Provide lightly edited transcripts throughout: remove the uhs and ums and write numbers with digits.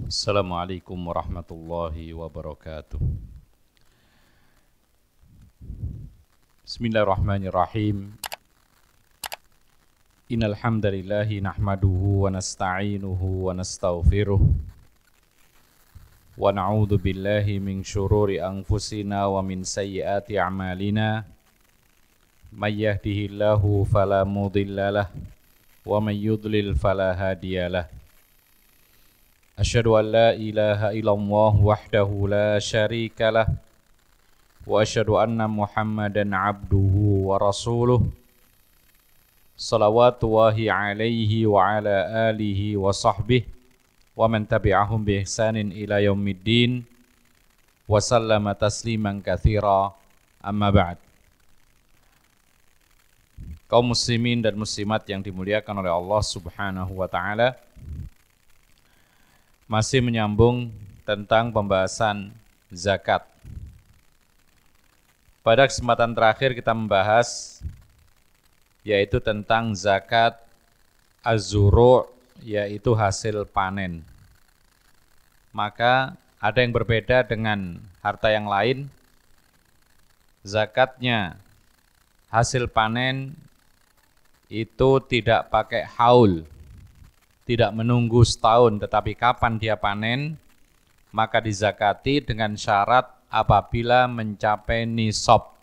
Assalamualaikum warahmatullahi wabarakatuh. Bismillahirrahmanirrahim. Innal hamdalillahi nahmaduhu wa nasta'inuhu wa nastaghfiruh. Wa na'udzu billahi min syururi anfusina wa min sayyiati a'malina. May yahdihillahu fala mudhillalah wa may yudlil fala hadiyalah. Asyhadu an la ilaha illallah wahdahu la syarika lah wa asyhadu anna Muhammadan abduhu wa rasuluh salawatullahi alaihi wa ala alihi wa sahbihi wa man tabi'ahum bi ihsanin ila yaumiddin wa sallama tasliman katsira amma ba'd. Kaum muslimin dan muslimat yang dimuliakan oleh Allah Subhanahu wa taala, masih menyambung tentang pembahasan zakat. Pada kesempatan terakhir kita membahas yaitu tentang zakat az-zuru', yaitu hasil panen. Maka ada yang berbeda dengan harta yang lain. Zakatnya hasil panen itu tidak pakai haul, tidak menunggu setahun, tetapi kapan dia panen, maka dizakati dengan syarat apabila mencapai nisab,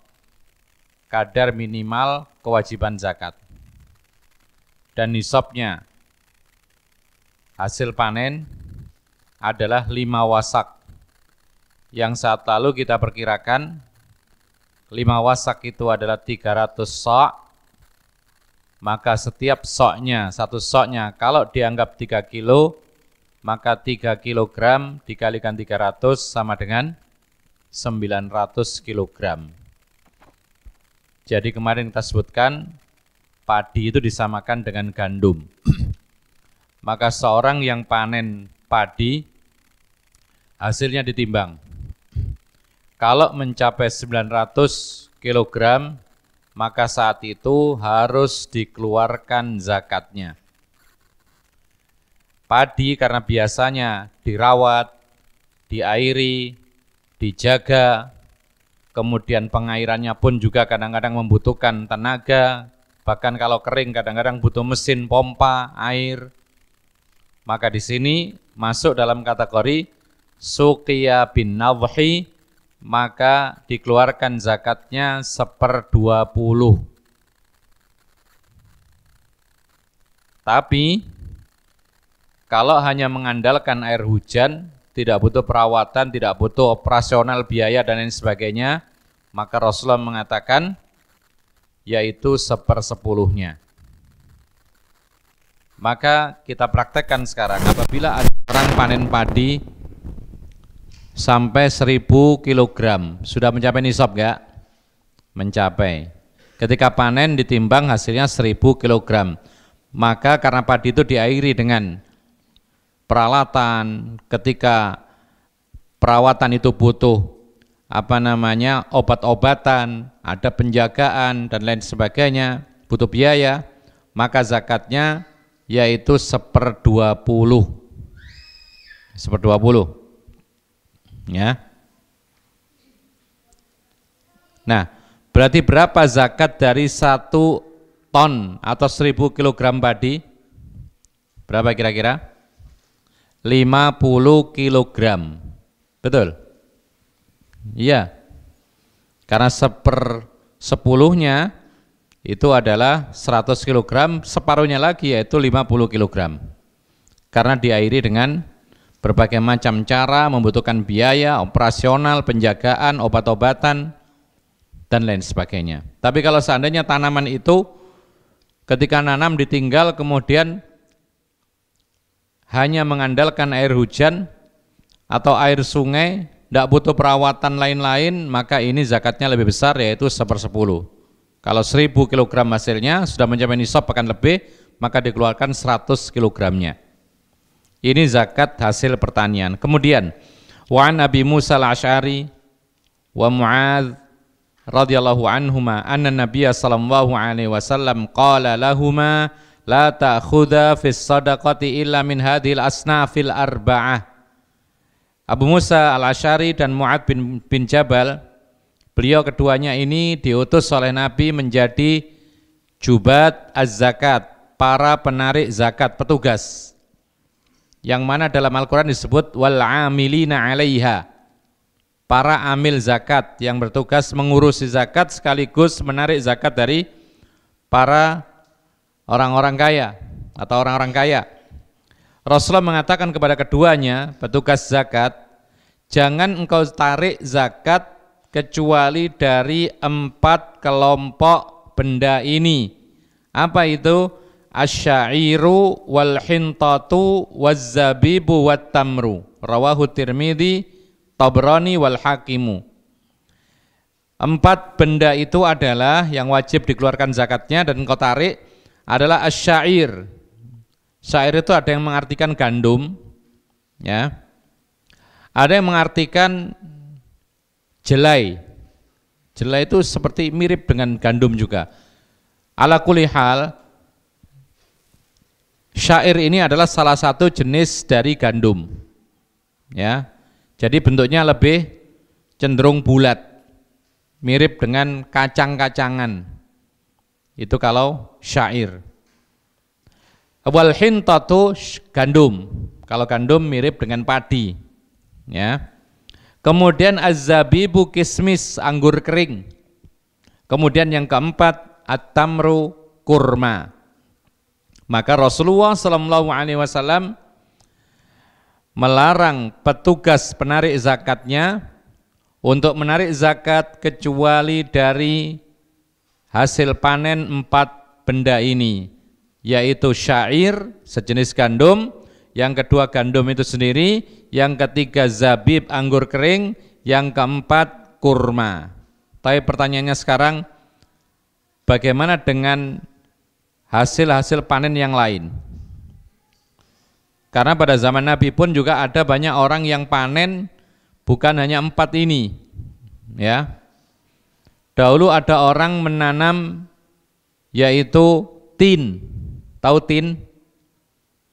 kadar minimal kewajiban zakat. Dan nisabnya hasil panen adalah 5 wasak. Yang saat lalu kita perkirakan 5 wasak itu adalah 300 sa'. Maka setiap soknya, satu soknya kalau dianggap 3 kilo, maka 3 kilogram dikalikan 300 sama dengan 900 kilogram. Jadi kemarin kita sebutkan padi itu disamakan dengan gandum. Maka seorang yang panen padi, hasilnya ditimbang. Kalau mencapai 900 kilogram, maka saat itu harus dikeluarkan zakatnya. Padi karena biasanya dirawat, diairi, dijaga, kemudian pengairannya pun juga kadang-kadang membutuhkan tenaga, bahkan kalau kering kadang-kadang butuh mesin pompa air. Maka di sini masuk dalam kategori suqiya bin nadhi, maka dikeluarkan zakatnya 1/20. Tapi kalau hanya mengandalkan air hujan, tidak butuh perawatan, tidak butuh operasional biaya dan lain sebagainya, maka Rasulullah mengatakan yaitu 1/10-nya. Maka kita praktekkan sekarang, apabila ada orang panen padi sampai 1000 kilogram, sudah mencapai nisab enggak? Mencapai. Ketika panen ditimbang hasilnya 1000 kilogram. Maka karena padi itu diairi dengan peralatan, ketika perawatan itu butuh obat-obatan, ada penjagaan dan lain sebagainya, butuh biaya, maka zakatnya yaitu 1/20. 1/20. Ya. Nah, berarti berapa zakat dari 1 ton atau 1000 kilogram padi? Berapa kira-kira? 50 kilogram. Betul? Iya. Karena 1/10-nya itu adalah 100 kilogram, separuhnya lagi yaitu 50 kilogram. Karena diairi dengan berbagai macam cara, membutuhkan biaya, operasional, penjagaan, obat-obatan, dan lain sebagainya. Tapi kalau seandainya tanaman itu ketika nanam ditinggal kemudian hanya mengandalkan air hujan atau air sungai, tidak butuh perawatan lain-lain, maka ini zakatnya lebih besar yaitu 1/10. Kalau 1000 kilogram hasilnya sudah mencapai nisab bahkan lebih, maka dikeluarkan 100 kilogramnya. Ini zakat hasil pertanian. Kemudian wa an Abi Musa al-Asy'ari wa Mu'adz radhiyallahu anhuma anna Nabiyya sallallahu alaihi wasallam qala lahumā la ta'khudha fis shadaqati illa min hadhil asnafil arba'ah Abu Musa al-Asy'ari dan Mu'adz bin Jabal, beliau keduanya ini diutus oleh Nabi menjadi jubat az-zakat, para penarik zakat, petugas. Yang mana dalam Al-Quran disebut wal amilina 'alaiha, para amil zakat yang bertugas mengurusi zakat sekaligus menarik zakat dari para orang-orang kaya atau orang-orang kaya. Rasulullah mengatakan kepada keduanya, petugas zakat, jangan engkau tarik zakat kecuali dari 4 kelompok benda ini. Apa itu? Asy-syairu wal hintatu waz zabibu wat tamru. Rawahu Tirmidzi, Tabrani wal Hakimu. 4 benda itu adalah yang wajib dikeluarkan zakatnya dan engkau tarik adalah asy-syair. Syair itu ada yang mengartikan gandum, ya. Ada yang mengartikan jelai. Jelai itu seperti mirip dengan gandum juga. Ala kulli hal, syair ini adalah salah satu jenis dari gandum, ya. Jadi bentuknya lebih cenderung bulat, mirip dengan kacang-kacangan. Itu kalau syair. Wal hintatu gandum. Kalau gandum mirip dengan padi, ya. Kemudian az-zabibu kismis, anggur kering. Kemudian yang keempat at-tamru, kurma. Maka Rasulullah SAW melarang petugas penarik zakatnya untuk menarik zakat kecuali dari hasil panen 4 benda ini, yaitu syair, sejenis gandum, yang kedua gandum itu sendiri, yang ketiga zabib, anggur kering, yang keempat kurma. Tapi pertanyaannya sekarang, bagaimana dengan hasil-hasil panen yang lain? Karena pada zaman Nabi pun juga ada banyak orang yang panen bukan hanya 4 ini, ya. Dahulu ada orang menanam yaitu tin. Tahu tin?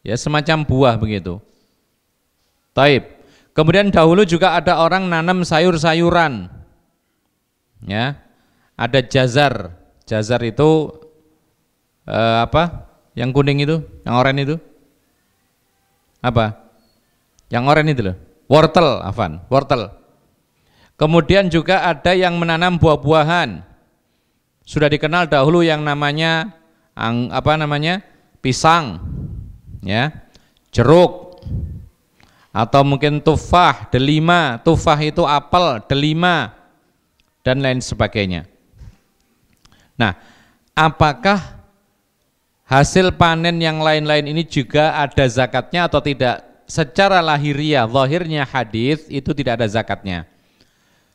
Ya, semacam buah begitu. Taib. Kemudian dahulu juga ada orang nanam sayur-sayuran. Ya. Ada jazar. Jazar itu apa? Yang kuning itu, yang oranye itu? Apa? Yang oranye itu loh. Wortel, afan, wortel. Kemudian juga ada yang menanam buah-buahan. Sudah dikenal dahulu yang namanya pisang, ya, jeruk, atau mungkin tufah, delima. Tufah itu apel, delima, dan lain sebagainya. Nah, apakah hasil panen yang lain-lain ini juga ada zakatnya atau tidak? Secara lahiriah, zahirnya hadis itu tidak ada zakatnya.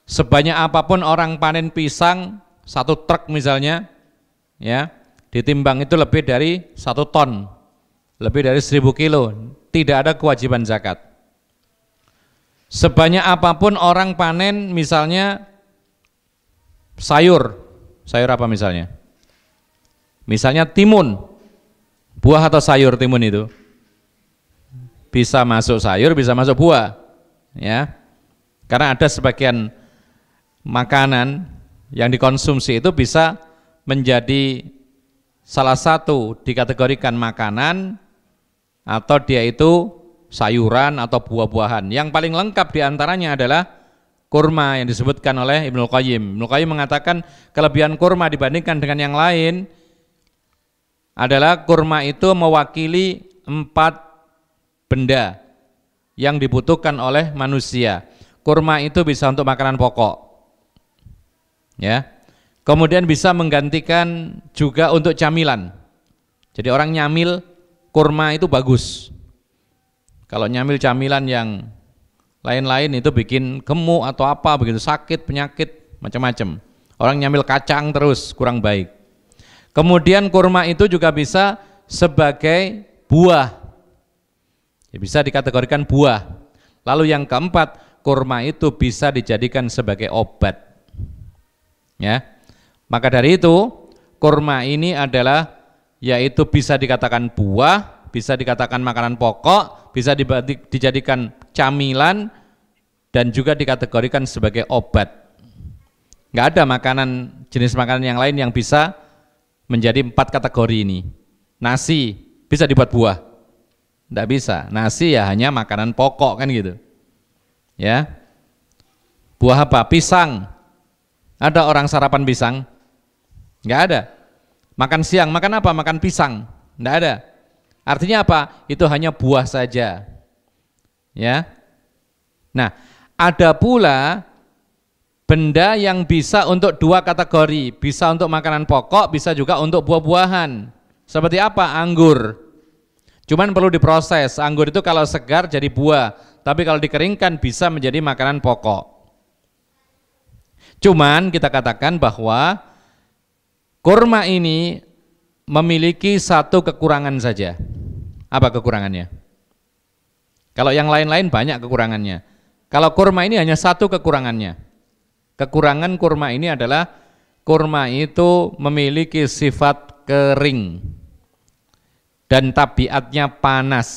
Sebanyak apapun orang panen pisang, 1 truk misalnya, ya, ditimbang itu lebih dari 1 ton, lebih dari 1000 kilo, tidak ada kewajiban zakat. Sebanyak apapun orang panen misalnya sayur apa misalnya? Misalnya timun, buah atau sayur timun itu? Bisa masuk sayur, bisa masuk buah, ya. Karena ada sebagian makanan yang dikonsumsi itu bisa menjadi salah satu dikategorikan makanan atau dia itu sayuran atau buah-buahan. Yang paling lengkap diantaranya adalah kurma yang disebutkan oleh Ibnu Qayyim. Ibnu Qayyim mengatakan kelebihan kurma dibandingkan dengan yang lain adalah kurma itu mewakili 4 benda yang dibutuhkan oleh manusia. Kurma itu bisa untuk makanan pokok, ya. Kemudian bisa menggantikan juga untuk camilan. Jadi orang nyamil kurma itu bagus. Kalau nyamil camilan yang lain-lain itu bikin gemuk atau apa begitu, sakit, penyakit, macam-macam. Orang nyamil kacang terus kurang baik. Kemudian kurma itu juga bisa sebagai buah. Ya, bisa dikategorikan buah. Lalu yang keempat, kurma itu bisa dijadikan sebagai obat. Ya. Maka dari itu, kurma ini adalah yaitu bisa dikatakan buah, bisa dikatakan makanan pokok, bisa dijadikan camilan, dan juga dikategorikan sebagai obat. Nggak ada makanan, jenis makanan yang lain yang bisa menjadi 4 kategori ini. Nasi bisa dibuat buah? Nggak bisa. Nasi ya hanya makanan pokok kan gitu. Ya. Buah apa? Pisang. Ada orang sarapan pisang? Nggak ada. Makan siang, makan apa? Makan pisang? Nggak ada. Artinya apa? Itu hanya buah saja. Ya. Nah, ada pula benda yang bisa untuk 2 kategori, bisa untuk makanan pokok, bisa juga untuk buah-buahan. Seperti apa? Anggur. Cuman perlu diproses. Anggur itu kalau segar jadi buah, tapi kalau dikeringkan bisa menjadi makanan pokok. Cuman kita katakan bahwa kurma ini memiliki satu kekurangan saja. Apa kekurangannya? Kalau yang lain-lain banyak kekurangannya. Kalau kurma ini hanya satu kekurangannya. Kekurangan kurma ini adalah kurma itu memiliki sifat kering dan tabiatnya panas.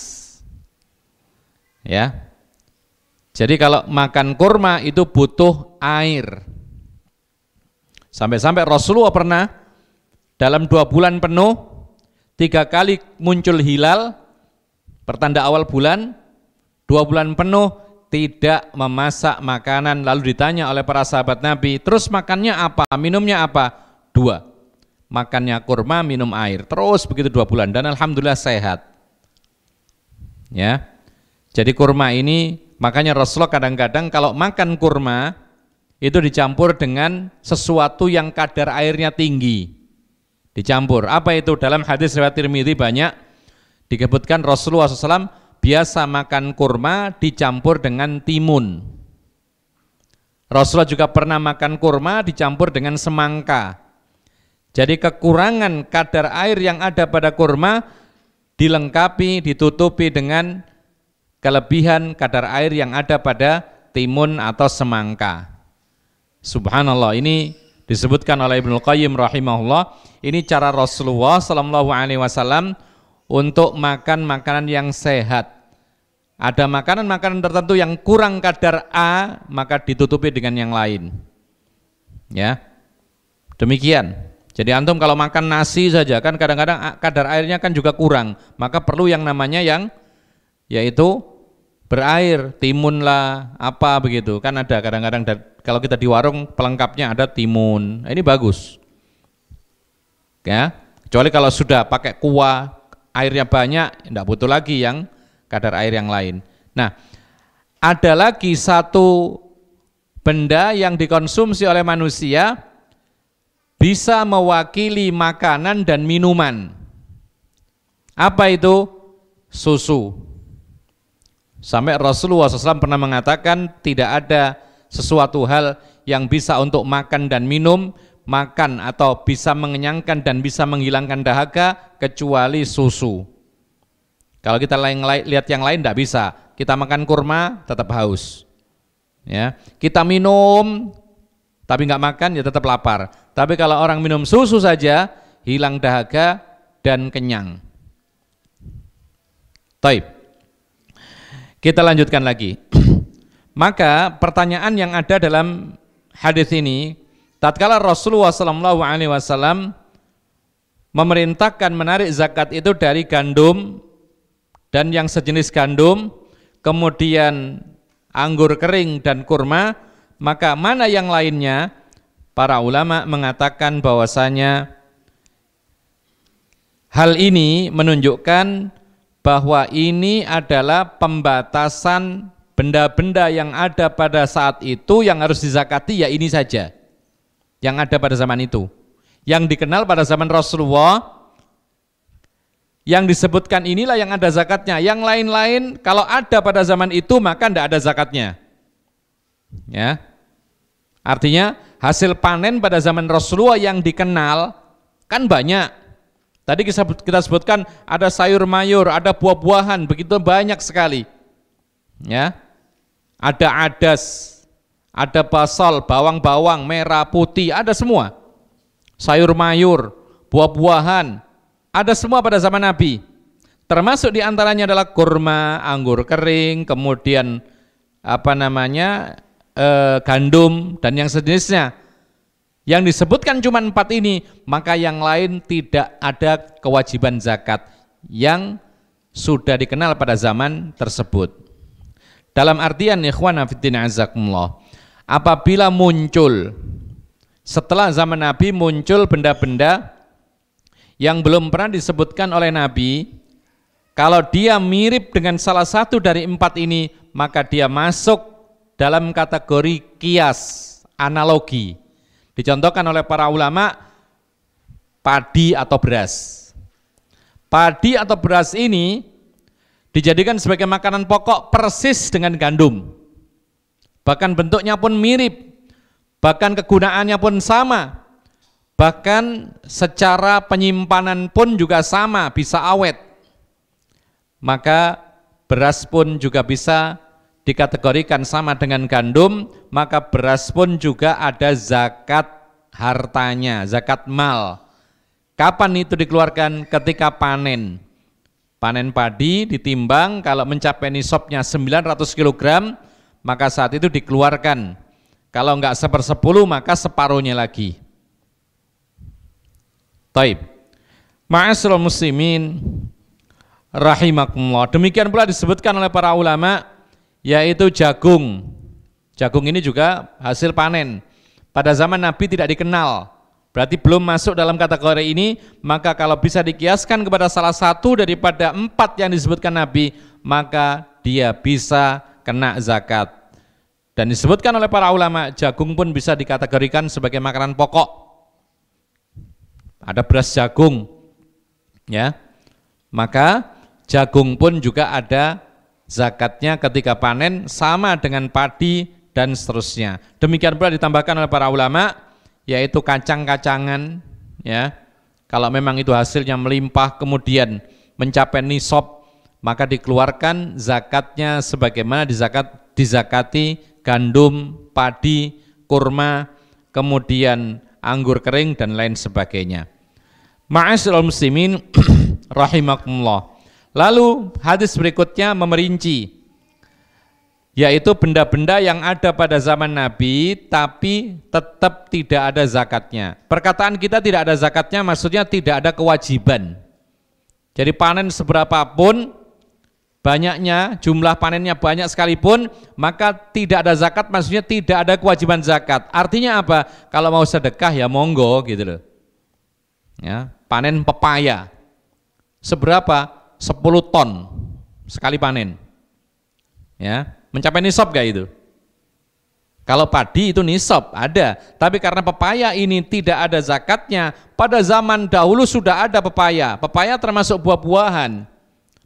Ya. Jadi kalau makan kurma itu butuh air. Sampai-sampai Rasulullah pernah dalam 2 bulan penuh 3 kali muncul hilal, pertanda awal bulan, 2 bulan penuh tidak memasak makanan. Lalu ditanya oleh para sahabat Nabi, terus makannya apa, minumnya apa? 2, makannya kurma, minum air, terus begitu 2 bulan dan alhamdulillah sehat. Ya, jadi kurma ini makanya Rasulullah kadang-kadang kalau makan kurma itu dicampur dengan sesuatu yang kadar airnya tinggi, dicampur. Apa itu? Dalam hadis riwayat Tirmidzi banyak disebutkan Rasulullah SAW biasa makan kurma dicampur dengan timun. Rasulullah juga pernah makan kurma dicampur dengan semangka. Jadi kekurangan kadar air yang ada pada kurma dilengkapi, ditutupi dengan kelebihan kadar air yang ada pada timun atau semangka. Subhanallah, ini disebutkan oleh Ibnu Qayyim rahimahullah. Ini cara Rasulullah SAW untuk makan makanan yang sehat. Ada makanan-makanan tertentu yang kurang kadar A, maka ditutupi dengan yang lain. Ya, demikian. Jadi antum kalau makan nasi saja kan kadang-kadang kadar airnya kan juga kurang, maka perlu yang namanya yang yaitu berair, timun lah, apa begitu. Kan ada kadang-kadang kalau kita di warung pelengkapnya ada timun. Nah, ini bagus. Ya, kecuali kalau sudah pakai kuah, airnya banyak, tidak butuh lagi yang kadar air yang lain. Nah, ada lagi satu benda yang dikonsumsi oleh manusia bisa mewakili makanan dan minuman. Apa itu? Susu. Sampai Rasulullah SAW pernah mengatakan tidak ada sesuatu hal yang bisa untuk makan dan minum, makan atau bisa mengenyangkan dan bisa menghilangkan dahaga kecuali susu. Kalau kita lihat yang lain tidak bisa. Kita makan kurma tetap haus. Ya, kita minum tapi nggak makan ya tetap lapar. Tapi kalau orang minum susu saja hilang dahaga dan kenyang. Taib. Kita lanjutkan lagi. Maka pertanyaan yang ada dalam hadis ini, tatkala Rasulullah SAW memerintahkan menarik zakat itu dari gandum dan yang sejenis gandum, kemudian anggur kering dan kurma, maka mana yang lainnya? Para ulama mengatakan bahwasanya hal ini menunjukkan bahwa ini adalah pembatasan benda-benda yang ada pada saat itu yang harus dizakati, ya ini saja yang ada pada zaman itu, yang dikenal pada zaman Rasulullah. Yang disebutkan inilah yang ada zakatnya. Yang lain-lain kalau ada pada zaman itu maka tidak ada zakatnya. Ya, artinya hasil panen pada zaman Rasulullah yang dikenal kan banyak. Tadi kita sebutkan ada sayur mayur, ada buah-buahan, begitu banyak sekali. Ya, ada adas, ada basal, bawang-bawang, merah, putih, ada semua. Sayur mayur, buah-buahan, ada semua pada zaman Nabi. Termasuk diantaranya adalah kurma, anggur kering, kemudian gandum dan yang sejenisnya. Yang disebutkan cuma 4 ini, maka yang lain tidak ada kewajiban zakat yang sudah dikenal pada zaman tersebut. Dalam artian ikhwana fiddin azakumullah, apabila muncul setelah zaman Nabi muncul benda-benda yang belum pernah disebutkan oleh Nabi, kalau dia mirip dengan salah satu dari 4 ini, maka dia masuk dalam kategori kias, analogi. Dicontohkan oleh para ulama, padi atau beras. Padi atau beras ini dijadikan sebagai makanan pokok persis dengan gandum. Bahkan bentuknya pun mirip, bahkan kegunaannya pun sama, bahkan secara penyimpanan pun juga sama, bisa awet. Maka beras pun juga bisa dikategorikan sama dengan gandum, maka beras pun juga ada zakat hartanya, zakat mal. Kapan itu dikeluarkan? Ketika panen. Panen padi ditimbang, kalau mencapai nisabnya 900 kg, maka saat itu dikeluarkan. Kalau enggak 1/10, maka separuhnya lagi. Taib. Ma'asyiral muslimin rahimakumullah. Demikian pula disebutkan oleh para ulama, yaitu jagung. Jagung ini juga hasil panen. Pada zaman Nabi tidak dikenal, berarti belum masuk dalam kategori ini. Maka kalau bisa dikiaskan kepada salah satu daripada 4 yang disebutkan Nabi, maka dia bisa kena zakat. Dan disebutkan oleh para ulama, jagung pun bisa dikategorikan sebagai makanan pokok. Ada beras jagung, ya. Maka jagung pun juga ada zakatnya ketika panen, sama dengan padi dan seterusnya. Demikian pula ditambahkan oleh para ulama, yaitu kacang-kacangan, ya. Kalau memang itu hasilnya melimpah kemudian mencapai nisab, maka dikeluarkan zakatnya sebagaimana dizakati gandum, padi, kurma, kemudian anggur kering dan lain sebagainya. Ma'asyiral muslimin rahimakumullah. Lalu hadis berikutnya memerinci, yaitu benda-benda yang ada pada zaman Nabi tapi tetap tidak ada zakatnya. Perkataan kita tidak ada zakatnya maksudnya tidak ada kewajiban. Jadi panen seberapapun banyaknya, jumlah panennya banyak sekalipun, maka tidak ada zakat maksudnya tidak ada kewajiban zakat. Artinya apa? Kalau mau sedekah ya monggo gitu loh. Ya, panen pepaya seberapa? 10 ton sekali panen. Ya, mencapai nisab gak itu? Kalau padi itu nisab ada, tapi karena pepaya ini tidak ada zakatnya, pada zaman dahulu sudah ada pepaya. Pepaya termasuk buah-buahan.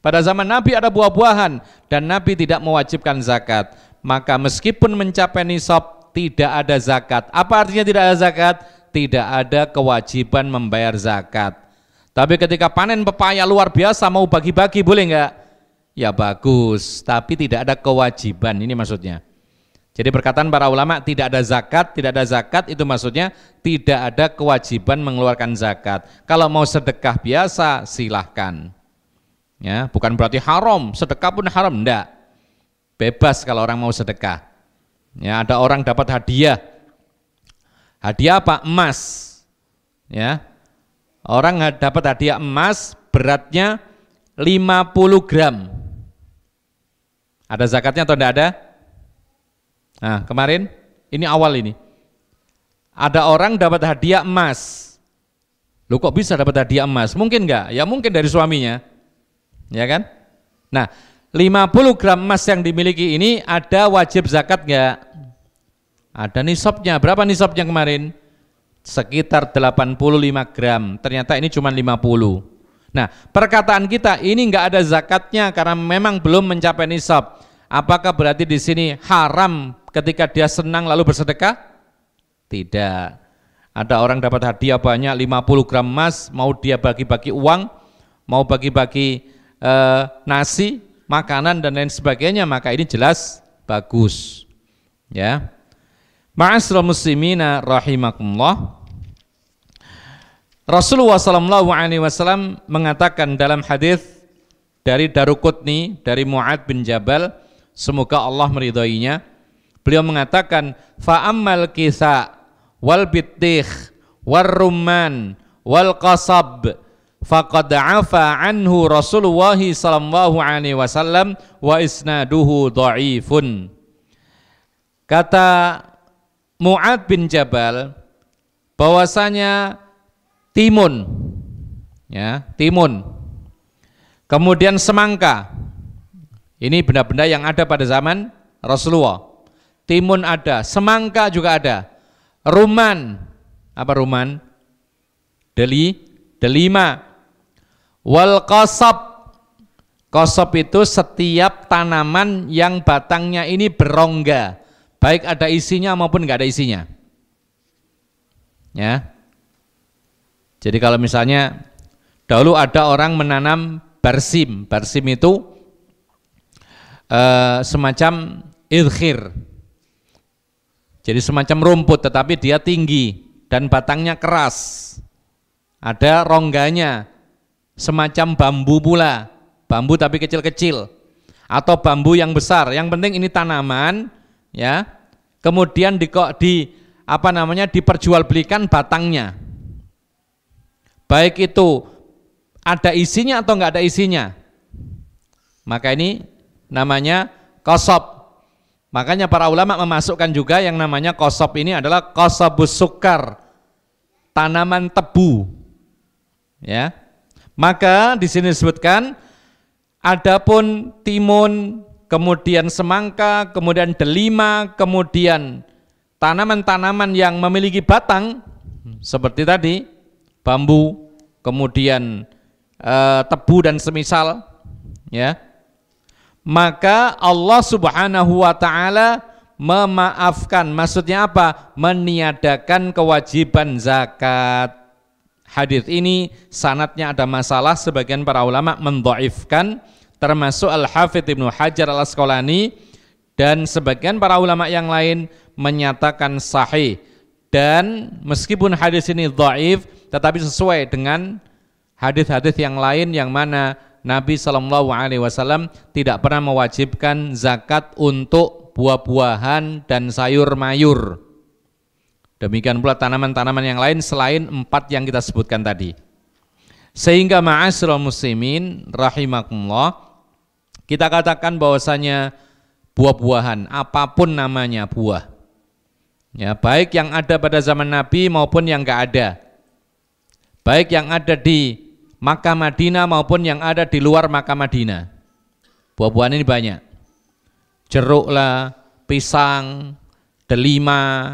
Pada zaman Nabi ada buah-buahan dan Nabi tidak mewajibkan zakat. Maka meskipun mencapai nisab tidak ada zakat. Apa artinya tidak ada zakat? Tidak ada kewajiban membayar zakat. Tapi ketika panen pepaya luar biasa mau bagi-bagi boleh enggak? Ya bagus, tapi tidak ada kewajiban, ini maksudnya. Jadi perkataan para ulama tidak ada zakat itu maksudnya tidak ada kewajiban mengeluarkan zakat. Kalau mau sedekah biasa silahkan. Ya, bukan berarti haram, sedekah pun haram, enggak. Bebas kalau orang mau sedekah. Ya, ada orang dapat hadiah. Hadiah apa? Emas. Ya. Orang dapat hadiah emas beratnya 50 gram. Ada zakatnya atau enggak ada? Nah, kemarin ini awal ini. Ada orang dapat hadiah emas. Loh kok bisa dapat hadiah emas? Mungkin enggak? Ya mungkin dari suaminya. Ya kan? Nah, 50 gram emas yang dimiliki ini ada wajib zakat enggak? Ada nisabnya. Berapa nisabnya kemarin? Sekitar 85 gram. Ternyata ini cuma 50. Nah, perkataan kita ini enggak ada zakatnya karena memang belum mencapai nisab. Apakah berarti di sini haram ketika dia senang lalu bersedekah? Tidak. Ada orang dapat hadiah banyak 50 gram emas, mau dia bagi-bagi uang, mau bagi-bagi nasi, makanan dan lain sebagainya, maka ini jelas bagus. Ya. Ma'asyiral muslimina rahimakumullah. Rasulullah SAW mengatakan dalam hadis dari Daruqutni dari Mu'ad bin Jabal, semoga Allah meridhoinya. Beliau mengatakan, fa ammal kisa wal bitikh war rumman wal qasab faqad afa anhu Rasulullah sallallahu alaihi wasallam wa isnaduhu dhaifun. Kata Mu'ad bin Jabal bahwasanya timun, ya, timun, kemudian semangka, ini benda-benda yang ada pada zaman Rasulullah. Timun ada, semangka juga ada. Rumman, apa rumman? Delima. Wal qasab, qasab itu setiap tanaman yang batangnya ini berongga, baik ada isinya maupun enggak ada isinya. Ya. Jadi kalau misalnya dahulu ada orang menanam barsim. Barsim itu semacam idkhir. Jadi semacam rumput tetapi dia tinggi dan batangnya keras. Ada rongganya, semacam bambu pula. Bambu tapi kecil-kecil atau bambu yang besar. Yang penting ini tanaman, ya. Kemudian diperjualbelikan batangnya. Baik itu ada isinya atau enggak ada isinya. Maka ini namanya qasab. Makanya para ulama memasukkan juga yang namanya qasab ini adalah qasabus sukar, tanaman tebu. Ya. Maka di sini disebutkan adapun timun, kemudian semangka, kemudian delima, kemudian tanaman-tanaman yang memiliki batang seperti tadi bambu, kemudian tebu dan semisal, ya. Maka Allah Subhanahu wa taala memaafkan. Maksudnya apa? Meniadakan kewajiban zakat. Hadis ini sanadnya ada masalah, sebagian para ulama mendhaifkan, termasuk Al-Hafidz Ibnu Hajar Al-Asqalani, dan sebagian para ulama yang lain menyatakan sahih. Dan meskipun hadis ini dhaif, tetapi sesuai dengan hadis-hadis yang lain yang mana Nabi SAW tidak pernah mewajibkan zakat untuk buah-buahan dan sayur-mayur. Demikian pula tanaman-tanaman yang lain selain 4 yang kita sebutkan tadi. Sehingga ma'asyiral muslimin rahimakumullah, kita katakan bahwasanya buah-buahan apapun namanya buah, ya, baik yang ada pada zaman Nabi maupun yang enggak ada, baik yang ada di Makkah Madinah maupun yang ada di luar Makkah Madinah, buah-buahan ini banyak. Jeruk lah, pisang, delima,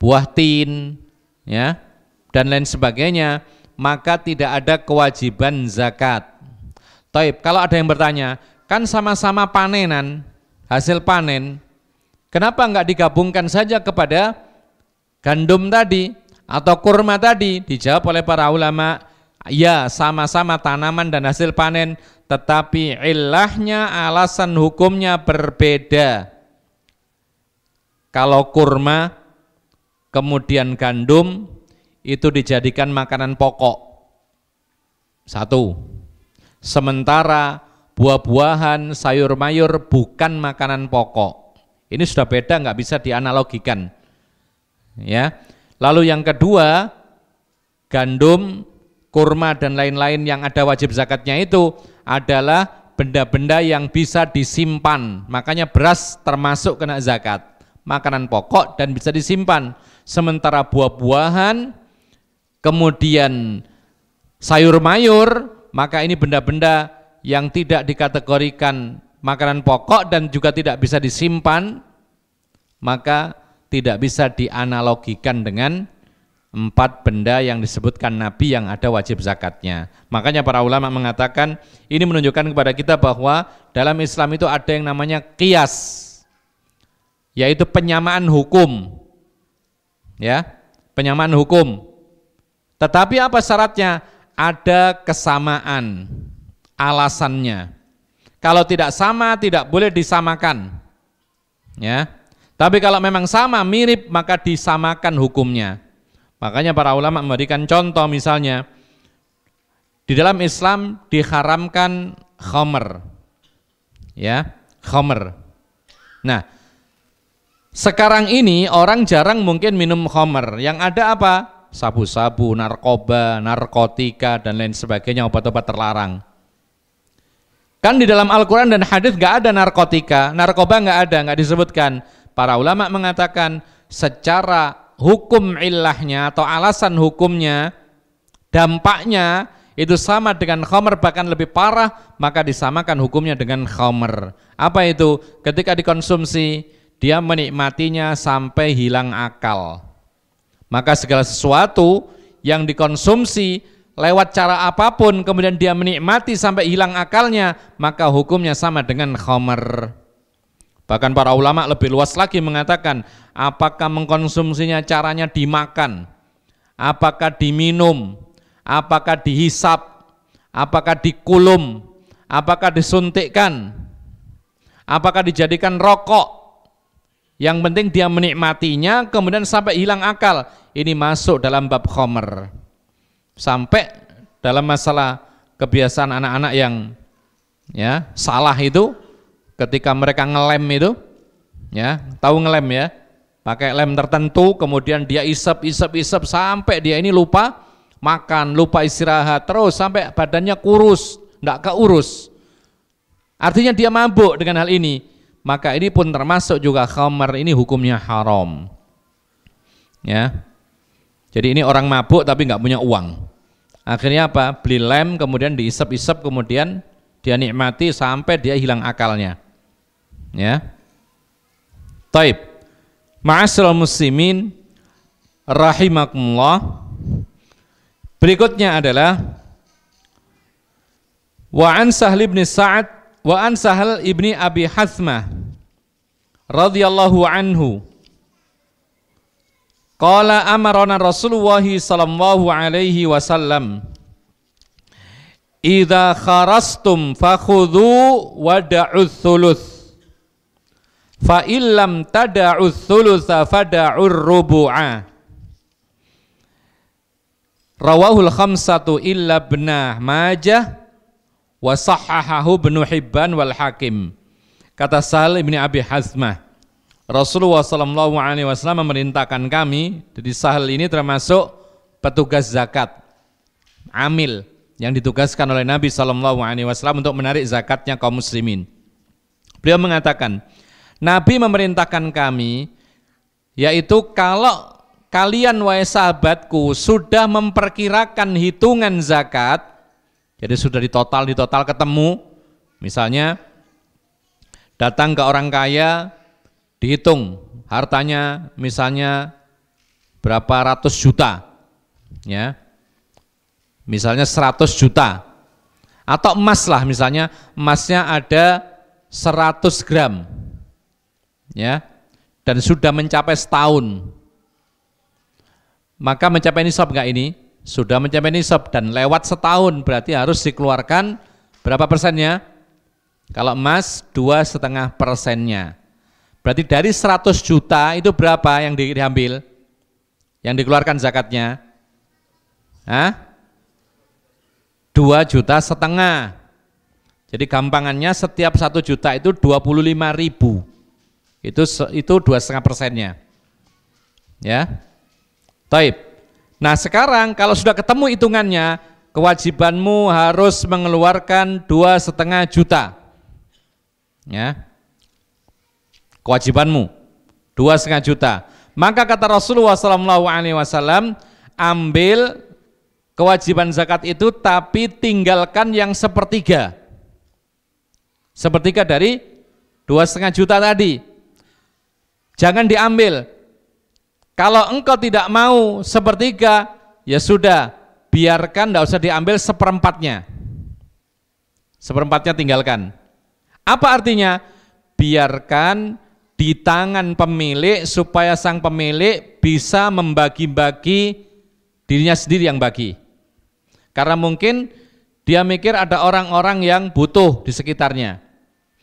buah tin, ya, dan lain sebagainya, maka tidak ada kewajiban zakat. Taib, kalau ada yang bertanya, kan sama-sama panenan, hasil panen, kenapa enggak digabungkan saja kepada gandum tadi atau kurma tadi? Dijawab oleh para ulama, ya, sama-sama tanaman dan hasil panen, tetapi ilahnya, alasan hukumnya berbeda. Kalau kurma kemudian gandum itu dijadikan makanan pokok, satu. Sementara buah-buahan, sayur-mayur bukan makanan pokok. Ini sudah beda, nggak bisa dianalogikan. Ya. Lalu yang kedua, gandum, kurma dan lain-lain yang ada wajib zakatnya itu adalah benda-benda yang bisa disimpan. Makanya beras termasuk kena zakat, makanan pokok dan bisa disimpan. Sementara buah-buahan, kemudian sayur-mayur, maka ini benda-benda yang tidak dikategorikan makanan pokok dan juga tidak bisa disimpan, maka tidak bisa dianalogikan dengan 4 benda yang disebutkan Nabi yang ada wajib zakatnya. Makanya para ulama mengatakan ini menunjukkan kepada kita bahwa dalam Islam itu ada yang namanya qiyas, yaitu penyamaan hukum, ya, penyamaan hukum. Tetapi apa syaratnya? Ada kesamaan alasannya. Kalau tidak sama tidak boleh disamakan, ya. Tapi kalau memang sama, mirip, maka disamakan hukumnya. Makanya para ulama memberikan contoh, misalnya di dalam Islam diharamkan khamr, ya, khamr. Nah, sekarang ini orang jarang mungkin minum khamr. Yang ada apa? Sabu-sabu, narkoba, narkotika, dan lain sebagainya, obat-obat terlarang. Kan di dalam Al-Quran dan hadis nggak ada narkotika, narkoba nggak ada, nggak disebutkan. Para ulama mengatakan secara hukum illahnya atau alasan hukumnya, dampaknya itu sama dengan khamr, bahkan lebih parah, maka disamakan hukumnya dengan khamr. Apa itu? Ketika dikonsumsi, dia menikmatinya sampai hilang akal. Maka segala sesuatu yang dikonsumsi lewat cara apapun, kemudian dia menikmati sampai hilang akalnya, maka hukumnya sama dengan khamr. Bahkan para ulama lebih luas lagi mengatakan, apakah mengkonsumsinya caranya dimakan, apakah diminum, apakah dihisap, apakah dikulum, apakah disuntikkan, apakah dijadikan rokok, yang penting dia menikmatinya kemudian sampai hilang akal, ini masuk dalam bab khamr. Sampai dalam masalah kebiasaan anak-anak yang ya salah itu, ketika mereka ngelem itu, ya tahu ngelem ya, pakai lem tertentu, kemudian dia isep sampai dia ini lupa makan, lupa istirahat, terus sampai badannya kurus, tidak keurus. Artinya dia mabuk dengan hal ini, maka ini pun termasuk juga khamr, ini hukumnya haram. Ya, jadi ini orang mabuk tapi nggak punya uang. Akhirnya apa? Beli lem, kemudian diisep-isep, kemudian dia nikmati sampai dia hilang akalnya. Ya, taib. Ma'asyiral muslimin rahimakumullah. Berikutnya adalah wa an Sahl ibn Sa'ad wa an Sahl ibni Abi Hathmah radhiyallahu anhu qala amarana Rasulullah sallallahu alaihi wasallam idza kharastum fakhudhu wada'u thuluth fa illam tada'u thulutha fada'u rubu'a. Rawahul khamsatu illa ibn Majah wa sahhahahu Ibnu Hibban wal Hakim. Kata Sahl ibni Abi Hathmah, Rasulullah sallallahu alaihi wasallam memerintahkan kami, jadi Sahl ini termasuk petugas zakat, amil yang ditugaskan oleh Nabi sallallahu alaihi wasallam untuk menarik zakatnya kaum muslimin. Beliau mengatakan, Nabi memerintahkan kami, yaitu kalau kalian wahai sahabatku sudah memperkirakan hitungan zakat, jadi sudah ditotal ketemu, misalnya datang ke orang kaya, dihitung hartanya misalnya berapa ratus juta, ya, misalnya 100 juta, atau emas lah, misalnya emasnya ada 100 gram, ya, dan sudah mencapai setahun, maka mencapai nisab enggak ini? Sudah mencapai nisab dan lewat setahun, berarti harus dikeluarkan berapa persennya? Kalau emas 2,5%-nya. Berarti dari 100 juta itu berapa yang diambil? Yang dikeluarkan zakatnya? 2,5 juta. Jadi gampangannya setiap 1 juta itu 25.000. Itu 2,5%-nya. Ya. Taib. Nah sekarang kalau sudah ketemu hitungannya, kewajibanmu harus mengeluarkan 2,5 juta. Ya. Kewajibanmu 2,5 juta. Maka kata Rasulullah SAW, ambil kewajiban zakat itu tapi tinggalkan yang sepertiga. Sepertiga dari 2,5 juta tadi. Jangan diambil. Kalau engkau tidak mau sepertiga, ya sudah, biarkan, tidak usah diambil seperempatnya. Seperempatnya tinggalkan. Apa artinya? Biarkan di tangan pemilik supaya sang pemilik bisa membagi-bagi dirinya sendiri yang bagi. Karena mungkin dia mikir ada orang-orang yang butuh di sekitarnya.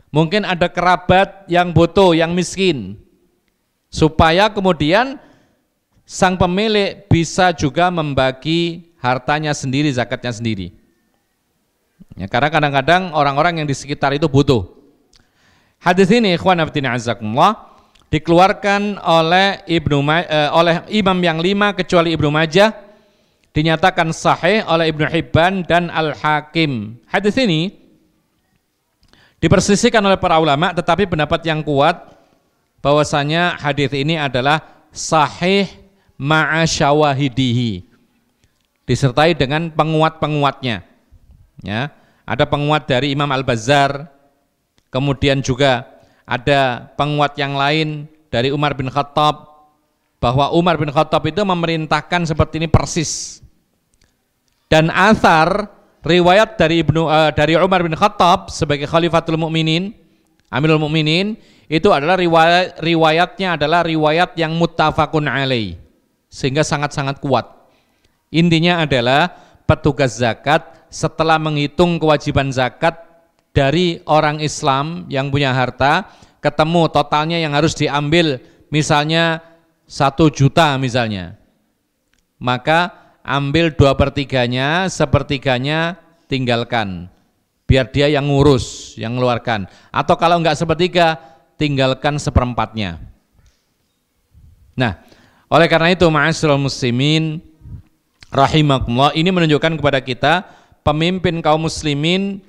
Mungkin ada kerabat yang butuh, yang miskin. Supaya kemudian sang pemilik bisa juga membagi hartanya sendiri, zakatnya sendiri. Ya, karena kadang-kadang orang-orang yang di sekitar itu butuh. Hadis ini ikhwan fillah azakumullah dikeluarkan oleh oleh imam yang 5 kecuali Ibnu Majah, dinyatakan sahih oleh Ibnu Hibban dan Al-Hakim. Hadis ini dipersisihkan oleh para ulama, tetapi pendapat yang kuat bahwasanya hadis ini adalah sahih ma'a syawahidihi, disertai dengan penguat-penguatnya. Ya, ada penguat dari Imam Al-Bazzar, kemudian juga ada penguat yang lain dari Umar bin Khattab, bahwa Umar bin Khattab itu memerintahkan seperti ini persis. Dan athar riwayat dari Umar bin Khattab sebagai Khalifatul Mukminin, Amirul Mukminin, itu adalah riwayatnya adalah riwayat yang muttafaqun alaih, sehingga sangat-sangat kuat. Intinya adalah petugas zakat setelah menghitung kewajiban zakat dari orang Islam yang punya harta, ketemu totalnya yang harus diambil misalnya 1 juta misalnya, maka ambil 2/3-nya, sepertiganya tinggalkan, biar dia yang ngurus, yang mengeluarkan. Atau kalau enggak sepertiga, tinggalkan 1/4-nya. Nah, oleh karena itu ma'asyiral muslimin rahimakumullah, ini menunjukkan kepada kita pemimpin kaum muslimin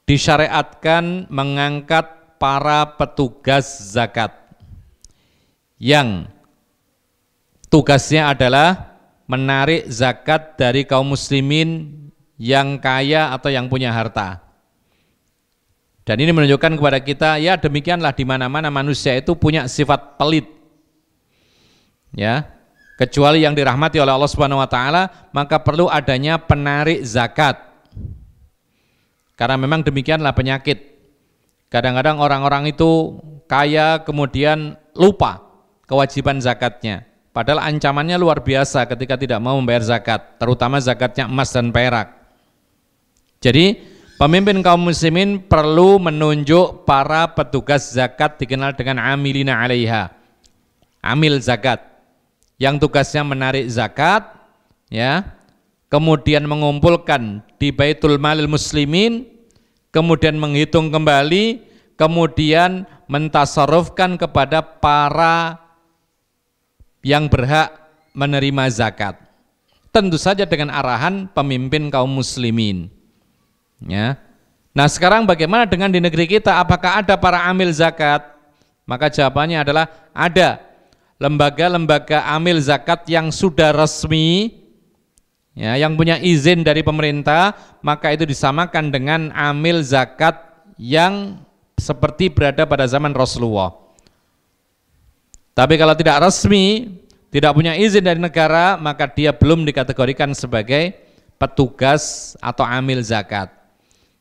disyariatkan mengangkat para petugas zakat yang tugasnya adalah menarik zakat dari kaum muslimin yang kaya atau yang punya harta. Dan ini menunjukkan kepada kita, ya demikianlah di mana-mana manusia itu punya sifat pelit. Ya, kecuali yang dirahmati oleh Allah Subhanahu wa taala, maka perlu adanya penarik zakat. Karena memang demikianlah penyakit. Kadang-kadang orang-orang itu kaya kemudian lupa kewajiban zakatnya. Padahal ancamannya luar biasa ketika tidak mau membayar zakat, terutama zakatnya emas dan perak. Jadi pemimpin kaum muslimin perlu menunjuk para petugas zakat, dikenal dengan amilina alaiha, amil zakat, yang tugasnya menarik zakat, ya, kemudian mengumpulkan di Baitul Malil Muslimin, kemudian menghitung kembali, kemudian mentasarrufkan kepada para yang berhak menerima zakat. Tentu saja dengan arahan pemimpin kaum muslimin. Ya. Nah, sekarang bagaimana dengan di negeri kita? Apakah ada para amil zakat? Maka jawabannya adalah ada lembaga-lembaga amil zakat yang sudah resmi, ya, yang punya izin dari pemerintah, maka itu disamakan dengan amil zakat yang seperti berada pada zaman Rasulullah. Tapi kalau tidak resmi, tidak punya izin dari negara, maka dia belum dikategorikan sebagai petugas atau amil zakat.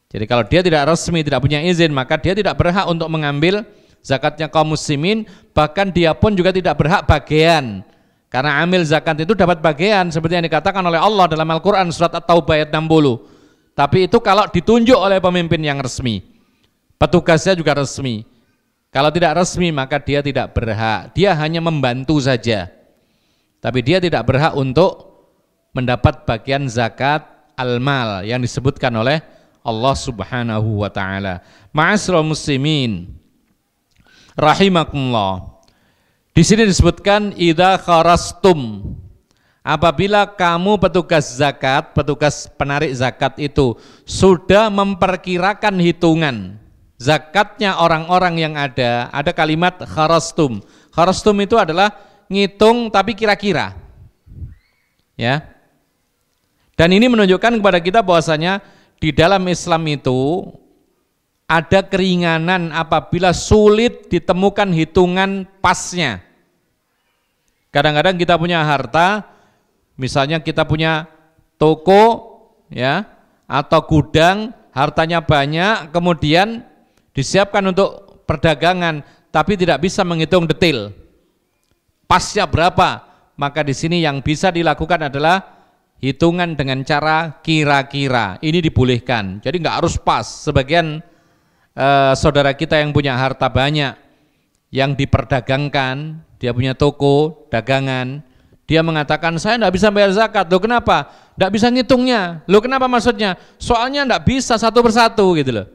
Jadi kalau dia tidak resmi, tidak punya izin, maka dia tidak berhak untuk mengambil zakatnya kaum muslimin, bahkan dia pun juga tidak berhak bagian. Karena amil zakat itu dapat bagian seperti yang dikatakan oleh Allah dalam Al-Quran surat At-Taubah ayat 60. Tapi itu kalau ditunjuk oleh pemimpin yang resmi, petugasnya juga resmi. Kalau tidak resmi maka dia tidak berhak, dia hanya membantu saja. Tapi dia tidak berhak untuk mendapat bagian zakat al-mal yang disebutkan oleh Allah Subhanahu wa taala. Ma'asyiral muslimin rahimakumullah. Di sini disebutkan idza kharastum, apabila kamu petugas zakat, petugas penarik zakat itu sudah memperkirakan hitungan zakatnya orang-orang yang ada kalimat kharastum. Kharastum itu adalah ngitung tapi kira-kira. Ya. Dan ini menunjukkan kepada kita bahwasanya di dalam Islam itu ada keringanan apabila sulit ditemukan hitungan pasnya. Kadang-kadang kita punya harta, misalnya kita punya toko, ya, atau gudang, hartanya banyak, kemudian disiapkan untuk perdagangan, tapi tidak bisa menghitung detail pasnya berapa. Maka di sini yang bisa dilakukan adalah hitungan dengan cara kira-kira. Ini dibolehkan. Jadi nggak harus pas. Sebagian saudara kita yang punya harta banyak, yang diperdagangkan, dia punya toko, dagangan, dia mengatakan saya nggak bisa bayar zakat. Loh kenapa? Nggak bisa ngitungnya. Loh kenapa maksudnya? Soalnya nggak bisa satu persatu gitu loh.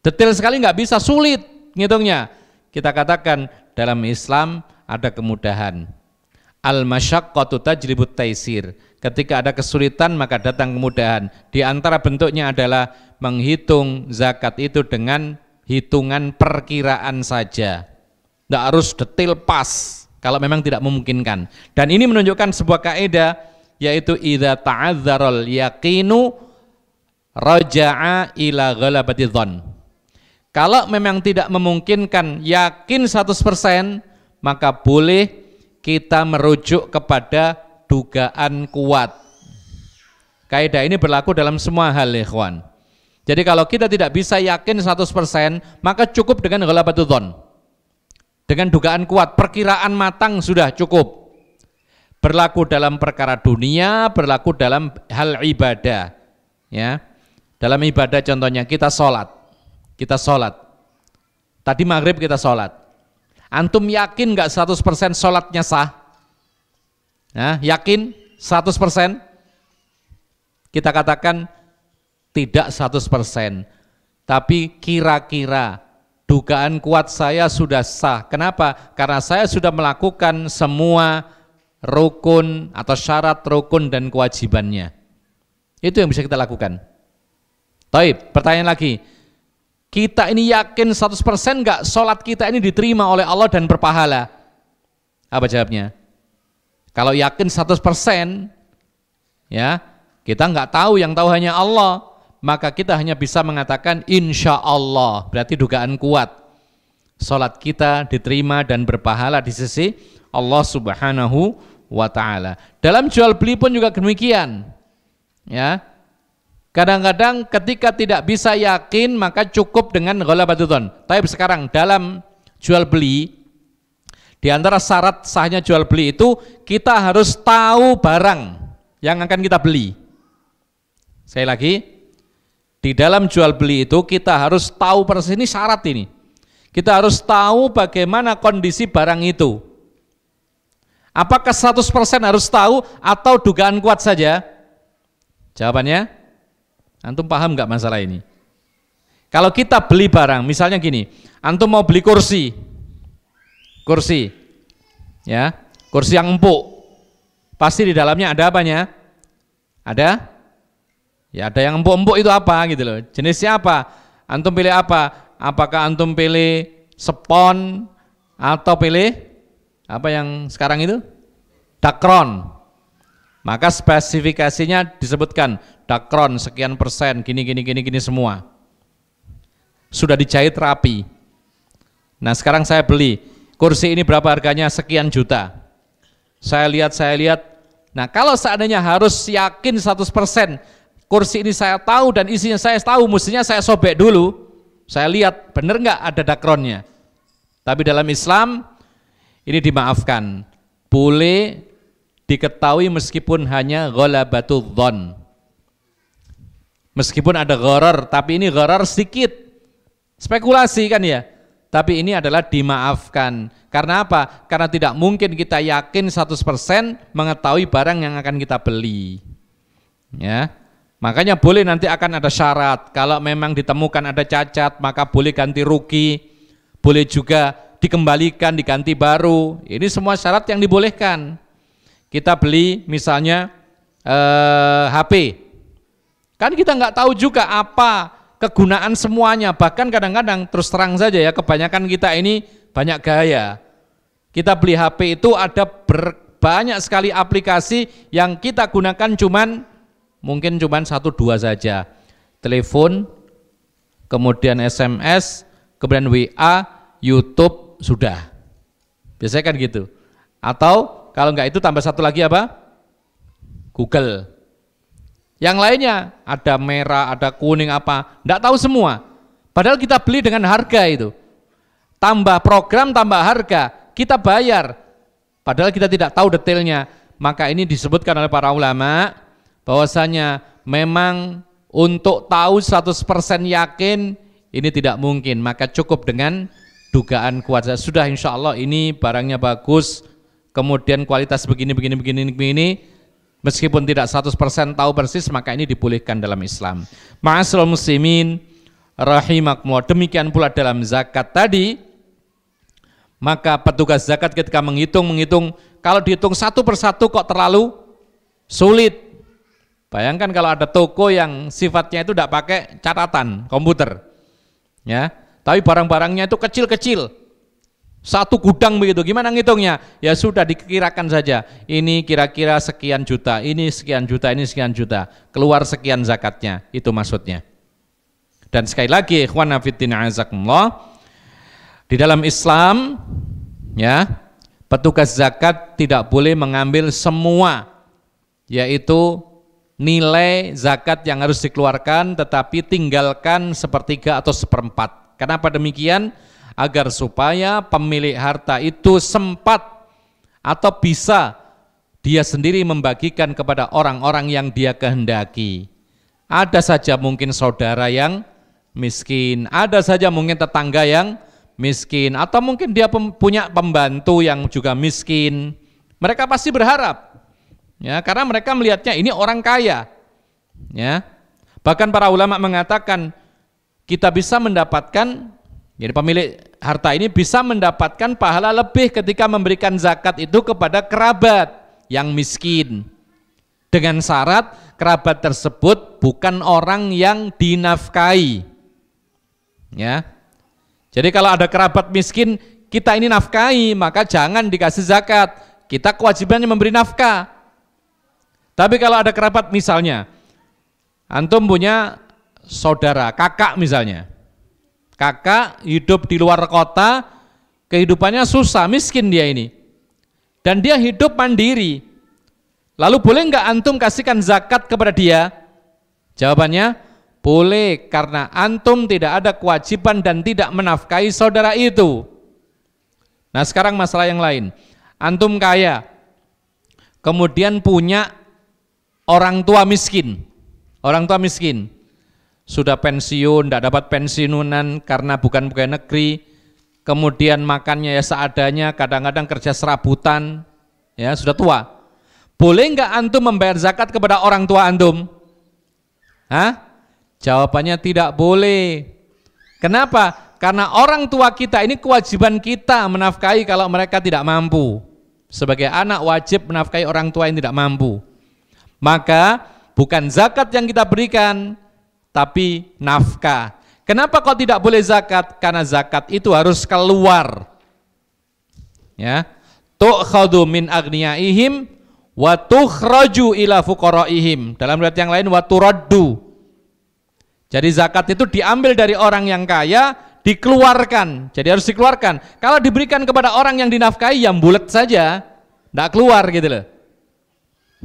Detail sekali nggak bisa, sulit. ngitungnya. Kita katakan dalam Islam ada kemudahan. Al-masyaqqatu tajlibut taisir. Ketika ada kesulitan maka datang kemudahan. Di antara bentuknya adalah menghitung zakat itu dengan hitungan perkiraan saja. Tidak harus detail pas kalau memang tidak memungkinkan. Dan ini menunjukkan sebuah kaidah, yaitu idza ta'adzaral yaqinu raja'a ila ghalabati dzan. Kalau memang tidak memungkinkan yakin 100%, maka boleh kita merujuk kepada dugaan kuat. Kaidah ini berlaku dalam semua hal, ikhwan. Jadi kalau kita tidak bisa yakin 100%, maka cukup dengan ghalabatul dzan. Dengan dugaan kuat, perkiraan matang sudah cukup. Berlaku dalam perkara dunia, berlaku dalam hal ibadah. Ya. Dalam ibadah contohnya kita sholat. Tadi maghrib kita sholat. Antum yakin nggak 100% sholatnya sah? Nah, yakin 100%? Kita katakan tidak 100%, tapi kira-kira dugaan kuat saya sudah sah. Kenapa? Karena saya sudah melakukan semua rukun atau syarat rukun dan kewajibannya. Itu yang bisa kita lakukan. Taib, pertanyaan lagi. Kita ini yakin 100% enggak sholat kita ini diterima oleh Allah dan berpahala? Apa jawabnya? Kalau yakin 100%, ya, kita enggak tahu, yang tahu hanya Allah, maka kita hanya bisa mengatakan insya Allah, berarti dugaan kuat. Sholat kita diterima dan berpahala di sisi Allah Subhanahu wa ta'ala. Dalam jual beli pun juga demikian. Ya. Kadang-kadang ketika tidak bisa yakin maka cukup dengan ghalabatul dzan. Tapi sekarang dalam jual beli, di antara syarat sahnya jual beli itu kita harus tahu barang yang akan kita beli. Sekali lagi, di dalam jual beli itu kita harus tahu persis, ini syarat ini. Kita harus tahu bagaimana kondisi barang itu. Apakah 100% harus tahu atau dugaan kuat saja? Jawabannya, antum paham nggak masalah ini? Kalau kita beli barang, misalnya gini, antum mau beli kursi, ya, kursi yang empuk, pasti di dalamnya ada apanya? Ada? Ya ada yang empuk-empuk itu apa gitu loh. Jenisnya apa? Antum pilih apa? Apakah antum pilih spon atau pilih apa yang sekarang itu? Dakron. Maka spesifikasinya disebutkan dakron sekian persen, gini semua. Sudah dijahit rapi. Nah sekarang saya beli kursi ini berapa harganya? Sekian juta. Saya lihat. Nah kalau seandainya harus yakin 100%, kursi ini saya tahu dan isinya saya tahu, mestinya saya sobek dulu, saya lihat benar nggak ada dakronnya. Tapi dalam Islam ini dimaafkan, boleh diketahui meskipun hanya ghalabatul dzan, meskipun ada gharar, tapi ini gharar sedikit, spekulasi kan ya, tapi ini adalah dimaafkan. Karena apa? Karena tidak mungkin kita yakin 100% mengetahui barang yang akan kita beli, ya. Makanya boleh nanti akan ada syarat, kalau memang ditemukan ada cacat maka boleh ganti rugi, boleh juga dikembalikan, diganti baru. Ini semua syarat yang dibolehkan. Kita beli misalnya HP, kan kita nggak tahu juga apa kegunaan semuanya. Bahkan kadang-kadang terus terang saja ya, kebanyakan kita ini banyak gaya. Kita beli HP itu ada banyak sekali aplikasi yang kita gunakan mungkin cuman 1-2 saja. Telepon, kemudian SMS, kemudian WA, YouTube, sudah. Biasanya kan gitu. Atau kalau enggak itu tambah satu lagi apa? Google. Yang lainnya ada merah, ada kuning apa, enggak tahu semua. Padahal kita beli dengan harga itu. Tambah program, tambah harga, kita bayar. Padahal kita tidak tahu detailnya. Maka ini disebutkan oleh para ulama bahwasanya memang untuk tahu 100% yakin ini tidak mungkin, maka cukup dengan dugaan kuat. Sudah insya Allah ini barangnya bagus, kemudian kualitas begini, meskipun tidak 100% tahu persis, maka ini dibolehkan dalam Islam. Ma'asyiral muslimin rahimakumullah. Demikian pula dalam zakat tadi, maka petugas zakat ketika menghitung, kalau dihitung satu persatu kok terlalu sulit. Bayangkan kalau ada toko yang sifatnya itu tidak pakai catatan komputer, ya, tapi barang-barangnya itu kecil-kecil, satu gudang begitu, gimana ngitungnya? Ya sudah dikirakan saja, ini kira-kira sekian juta, ini sekian juta, ini sekian juta, keluar sekian zakatnya, itu maksudnya. Dan sekali lagi, ikhwan fillah azakumullah, di dalam Islam, ya, petugas zakat tidak boleh mengambil semua, yaitu nilai zakat yang harus dikeluarkan, tetapi tinggalkan sepertiga atau seperempat. Kenapa demikian? Agar supaya pemilik harta itu sempat atau bisa dia sendiri membagikan kepada orang-orang yang dia kehendaki. Ada saja mungkin saudara yang miskin, ada saja mungkin tetangga yang miskin, atau mungkin dia punya pembantu yang juga miskin. Mereka pasti berharap, ya, karena mereka melihatnya ini orang kaya, ya. Bahkan para ulama mengatakan kita bisa mendapatkan, jadi pemilik harta ini bisa mendapatkan pahala lebih ketika memberikan zakat itu kepada kerabat yang miskin, dengan syarat kerabat tersebut bukan orang yang dinafkahi, ya. Jadi kalau ada kerabat miskin kita ini nafkahi, maka jangan dikasih zakat, kita kewajibannya memberi nafkah. Tapi kalau ada kerabat, misalnya antum punya saudara, kakak misalnya, kakak hidup di luar kota, kehidupannya susah, miskin dia ini, dan dia hidup mandiri, lalu boleh nggak antum kasihkan zakat kepada dia? Jawabannya boleh, karena antum tidak ada kewajiban dan tidak menafkahi saudara itu. Nah sekarang masalah yang lain, antum kaya, kemudian punya orang tua miskin, sudah pensiun, tidak dapat pensiunan karena bukan pegawai negeri, kemudian makannya ya seadanya, kadang-kadang kerja serabutan, ya sudah tua. Boleh nggak antum membayar zakat kepada orang tua antum? Hah? Jawabannya tidak boleh. Kenapa? Karena orang tua kita ini kewajiban kita menafkahi kalau mereka tidak mampu. Sebagai anak wajib menafkahi orang tua yang tidak mampu. Maka bukan zakat yang kita berikan, tapi nafkah. Kenapa kok tidak boleh zakat? Karena zakat itu harus keluar, ya. Tu'khadhu min aghniyaihim wa tukhraju ila fuqaraihim. Dalam riwayat yang lain wa turaddu. Jadi zakat itu diambil dari orang yang kaya, dikeluarkan. Jadi harus dikeluarkan. Kalau diberikan kepada orang yang dinafkahi, yang bulat saja, tidak keluar gitu loh.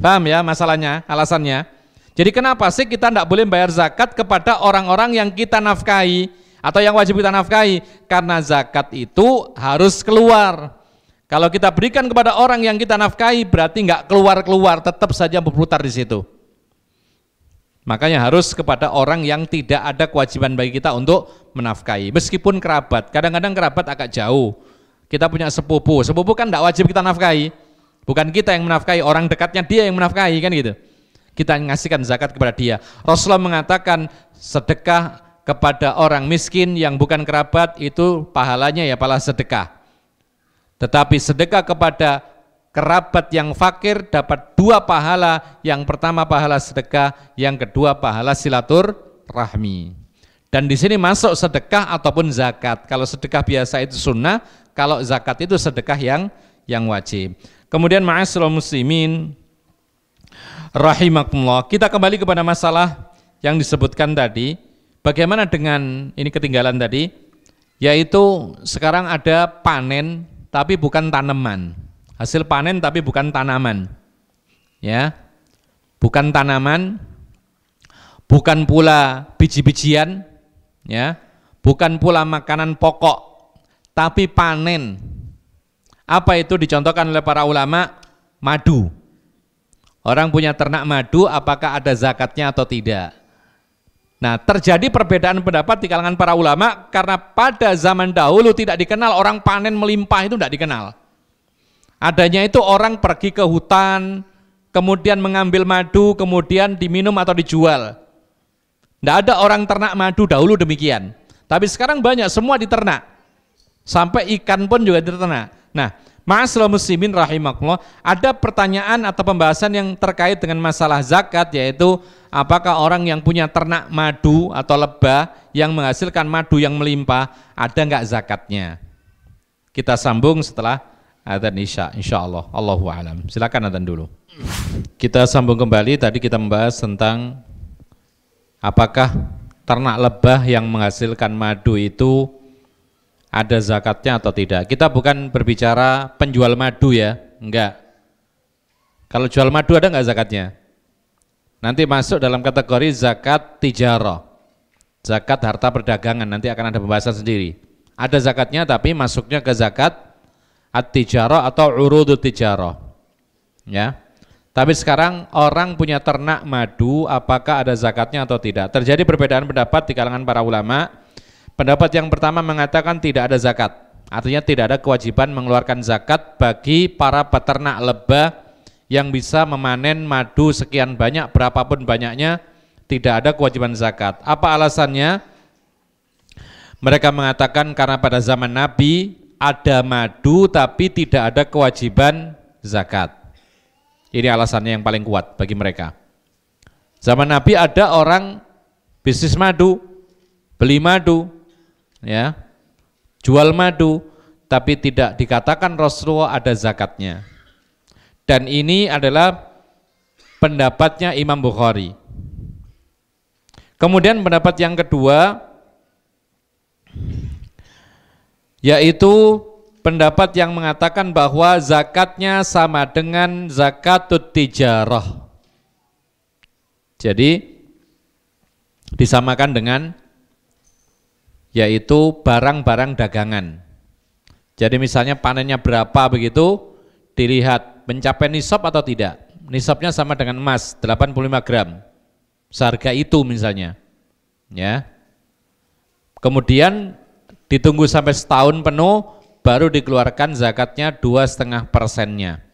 Paham ya masalahnya, alasannya? Jadi kenapa sih kita tidak boleh bayar zakat kepada orang-orang yang kita nafkahi atau yang wajib kita nafkahi? Karena zakat itu harus keluar. Kalau kita berikan kepada orang yang kita nafkahi, berarti nggak keluar-keluar, tetap saja berputar di situ. Makanya harus kepada orang yang tidak ada kewajiban bagi kita untuk menafkahi. Meskipun kerabat, kadang-kadang kerabat agak jauh. Kita punya sepupu kan tidak wajib kita nafkahi. Bukan kita yang menafkahi, orang dekatnya dia yang menafkahi, kan gitu. Kita ngasihkan zakat kepada dia. Rasulullah mengatakan sedekah kepada orang miskin yang bukan kerabat itu pahalanya ya pahala sedekah. Tetapi sedekah kepada kerabat yang fakir dapat dua pahala, yang pertama pahala sedekah, yang kedua pahala silaturahmi. Dan di sini masuk sedekah ataupun zakat. Kalau sedekah biasa itu sunnah, kalau zakat itu sedekah yang wajib. Kemudian ma'asyiral muslimin rahimakumullah, kita kembali kepada masalah yang disebutkan tadi. Bagaimana dengan ini ketinggalan tadi, yaitu sekarang ada panen tapi bukan tanaman. Hasil panen tapi bukan tanaman, ya, bukan tanaman, bukan pula biji-bijian, ya, bukan pula makanan pokok, tapi panen. Apa itu? Dicontohkan oleh para ulama, madu. Orang punya ternak madu, apakah ada zakatnya atau tidak? Nah, terjadi perbedaan pendapat di kalangan para ulama karena pada zaman dahulu tidak dikenal orang panen melimpah, itu tidak dikenal. Adanya itu orang pergi ke hutan, kemudian mengambil madu, kemudian diminum atau dijual. Tidak ada orang ternak madu dahulu demikian. Tapi sekarang banyak, semua diternak. Sampai ikan pun juga diternak. Nah, ma'asyiral muslimin rahimakumullah, ada pertanyaan atau pembahasan yang terkait dengan masalah zakat, yaitu apakah orang yang punya ternak madu atau lebah yang menghasilkan madu yang melimpah, ada enggak zakatnya? Kita sambung setelah adzan isya, insyaallah. Allahu a'lam. Silakan adzan dulu. Kita sambung kembali, tadi kita membahas tentang apakah ternak lebah yang menghasilkan madu itu ada zakatnya atau tidak. Kita bukan berbicara penjual madu ya, enggak. Kalau jual madu ada enggak zakatnya? Nanti masuk dalam kategori zakat tijarah, zakat harta perdagangan, nanti akan ada pembahasan sendiri. Ada zakatnya tapi masuknya ke zakat at-tijarah atau urudut tijarah. Ya. Tapi sekarang orang punya ternak madu, apakah ada zakatnya atau tidak? Terjadi perbedaan pendapat di kalangan para ulama. Pendapat yang pertama mengatakan tidak ada zakat. Artinya tidak ada kewajiban mengeluarkan zakat bagi para peternak lebah yang bisa memanen madu sekian banyak, berapapun banyaknya, tidak ada kewajiban zakat. Apa alasannya? Mereka mengatakan karena pada zaman Nabi ada madu tapi tidak ada kewajiban zakat. Ini alasannya yang paling kuat bagi mereka. Zaman Nabi ada orang bisnis madu, beli madu, ya, jual madu, tapi tidak dikatakan Rasulullah ada zakatnya. Dan ini adalah pendapatnya Imam Bukhari. Kemudian pendapat yang kedua, yaitu pendapat yang mengatakan bahwa zakatnya sama dengan zakatut tijarah. Jadi disamakan dengan yaitu barang-barang dagangan. Jadi misalnya panennya berapa begitu, dilihat mencapai nisab atau tidak. Nisabnya sama dengan emas 85 gram. Seharga itu misalnya. Ya. Kemudian ditunggu sampai setahun penuh baru dikeluarkan zakatnya 2,5%-nya.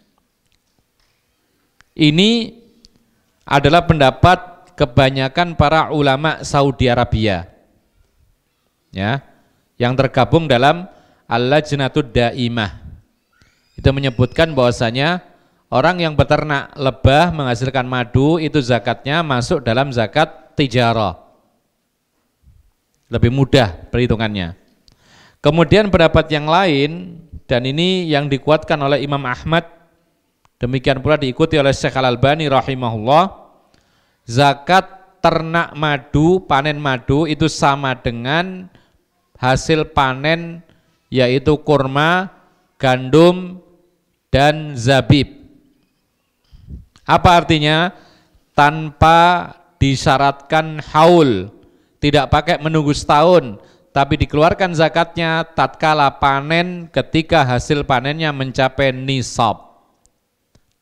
Ini adalah pendapat kebanyakan para ulama Saudi Arabia, ya, yang tergabung dalam Al-Lajnatud Daimah. Itu menyebutkan bahwasanya orang yang beternak lebah menghasilkan madu itu zakatnya masuk dalam zakat tijarah. Lebih mudah perhitungannya. Kemudian pendapat yang lain, dan ini yang dikuatkan oleh Imam Ahmad, demikian pula diikuti oleh Syekh Al-Albani rahimahullah, zakat ternak madu, panen madu itu sama dengan hasil panen yaitu kurma, gandum, dan zabib. Apa artinya? Tanpa disyaratkan haul, tidak pakai menunggu setahun, tapi dikeluarkan zakatnya tatkala panen ketika hasil panennya mencapai nisab.